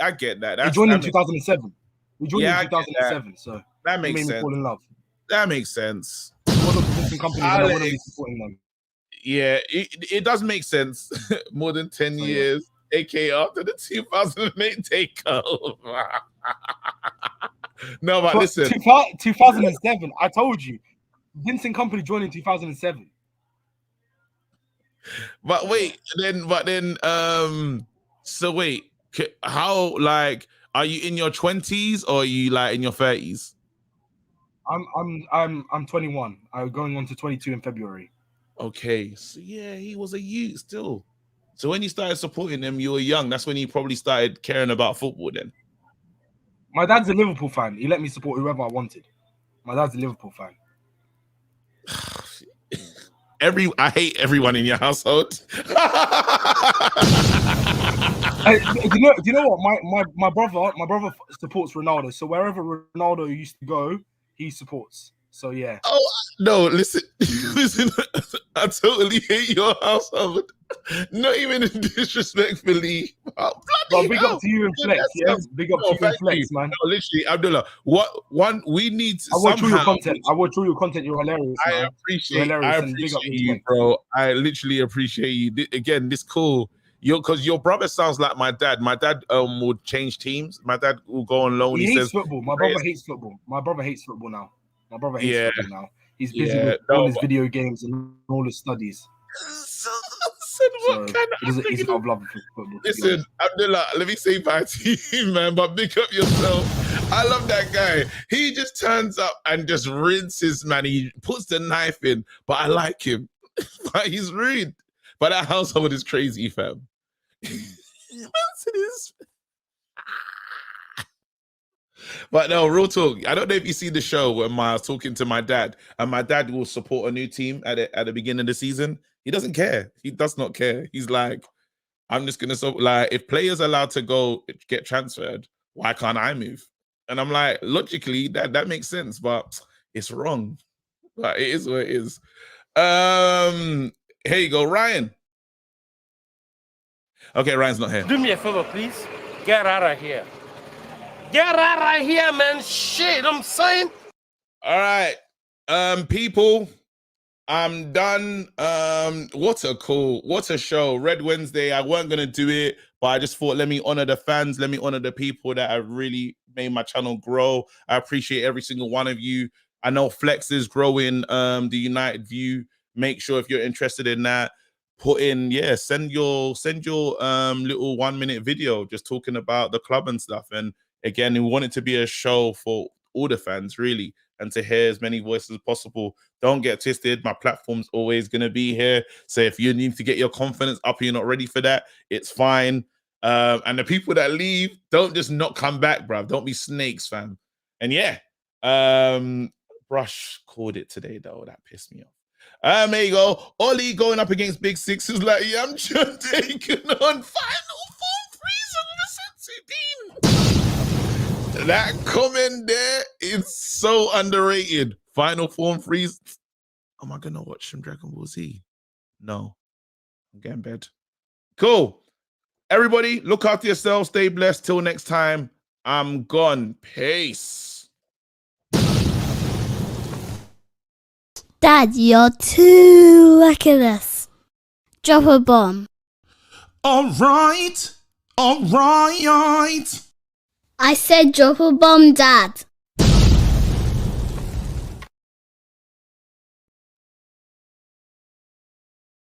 I get that. He joined in 2007. We joined in 2007, so that makes made sense. Me fall in love. That makes sense. It wasn't for Vincent Company, then I wouldn't be supporting them. Yeah, it does make sense. More than 10 years, aka after the 2008 takeover. No, but listen. 2007, I told you. Vincent Company joined in 2007. But then, so wait, how, like, are you in your 20s or are you like in your 30s? I'm 21. I'm going on to 22 in February. Okay, so yeah, he was a youth still. So when you started supporting him, you were young. That's when you probably started caring about football then. My dad's a Liverpool fan. He let me support whoever I wanted. My dad's a Liverpool fan. I hate everyone in your household. Do you know what? My brother supports Ronaldo. So wherever Ronaldo used to go, he supports. So yeah. Oh no! Listen. I totally hate your household. Not even disrespectfully. But big up to you and Flex, yeah. Big up to you and Flex, man. No, literally, Abdullah. We need. I watch all your content. You're hilarious. I appreciate you, bro. I literally appreciate you. Again, this cool. Because your brother sounds like my dad. My dad would change teams. My dad will go on loan. He hates football. My brother hates football. My brother hates football now. Football now. He's busy with all his video games and all his studies. He doesn't have love for football. Listen, Abdullah, let me say bye to you, man, but pick up yourself. I love that guy. He just turns up and just rinses, man. He puts the knife in, but I like him. But he's rude. But that household is crazy, fam. But no, real talk. I don't know if you see the show when I was talking to my dad, and my dad will support a new team at the beginning of the season. He doesn't care. He does not care. He's like, I'm just gonna if players are allowed to go get transferred, why can't I move? And I'm like, logically, that makes sense, but it's wrong. But it is what it is. Here you go, Ryan. Okay, Ryan's not here. Do me a favor, please. Get out of here. Get out of here, man. Shit, I'm saying. All right. People, I'm done. What a show. Red Wednesday. I weren't gonna do it, but I just thought, let me honor the fans, let me honor the people that have really made my channel grow. I appreciate every single one of you. I know Flex is growing the United View. Make sure if you're interested in that, put in, send your little 1 minute video just talking about the club and stuff. And again, we want it to be a show for all the fans, really, and to hear as many voices as possible. Don't get twisted. My platform's always going to be here. So if you need to get your confidence up and you're not ready for that, it's fine. And the people that leave, don't just not come back, bruv. Don't be snakes, fam. And Brush called it today, though. That pissed me off. There you go. Ollie going up against Big Six is like, yeah, I'm just taking on final form freeze. That comment there is so underrated. Final form freeze. Am I gonna watch some Dragon Ball Z? No. I'm getting bed. Cool. Everybody, look after yourselves. Stay blessed. Till next time. I'm gone. Peace. Dad, you're too reckless. Drop a bomb. All right. I said drop a bomb, Dad.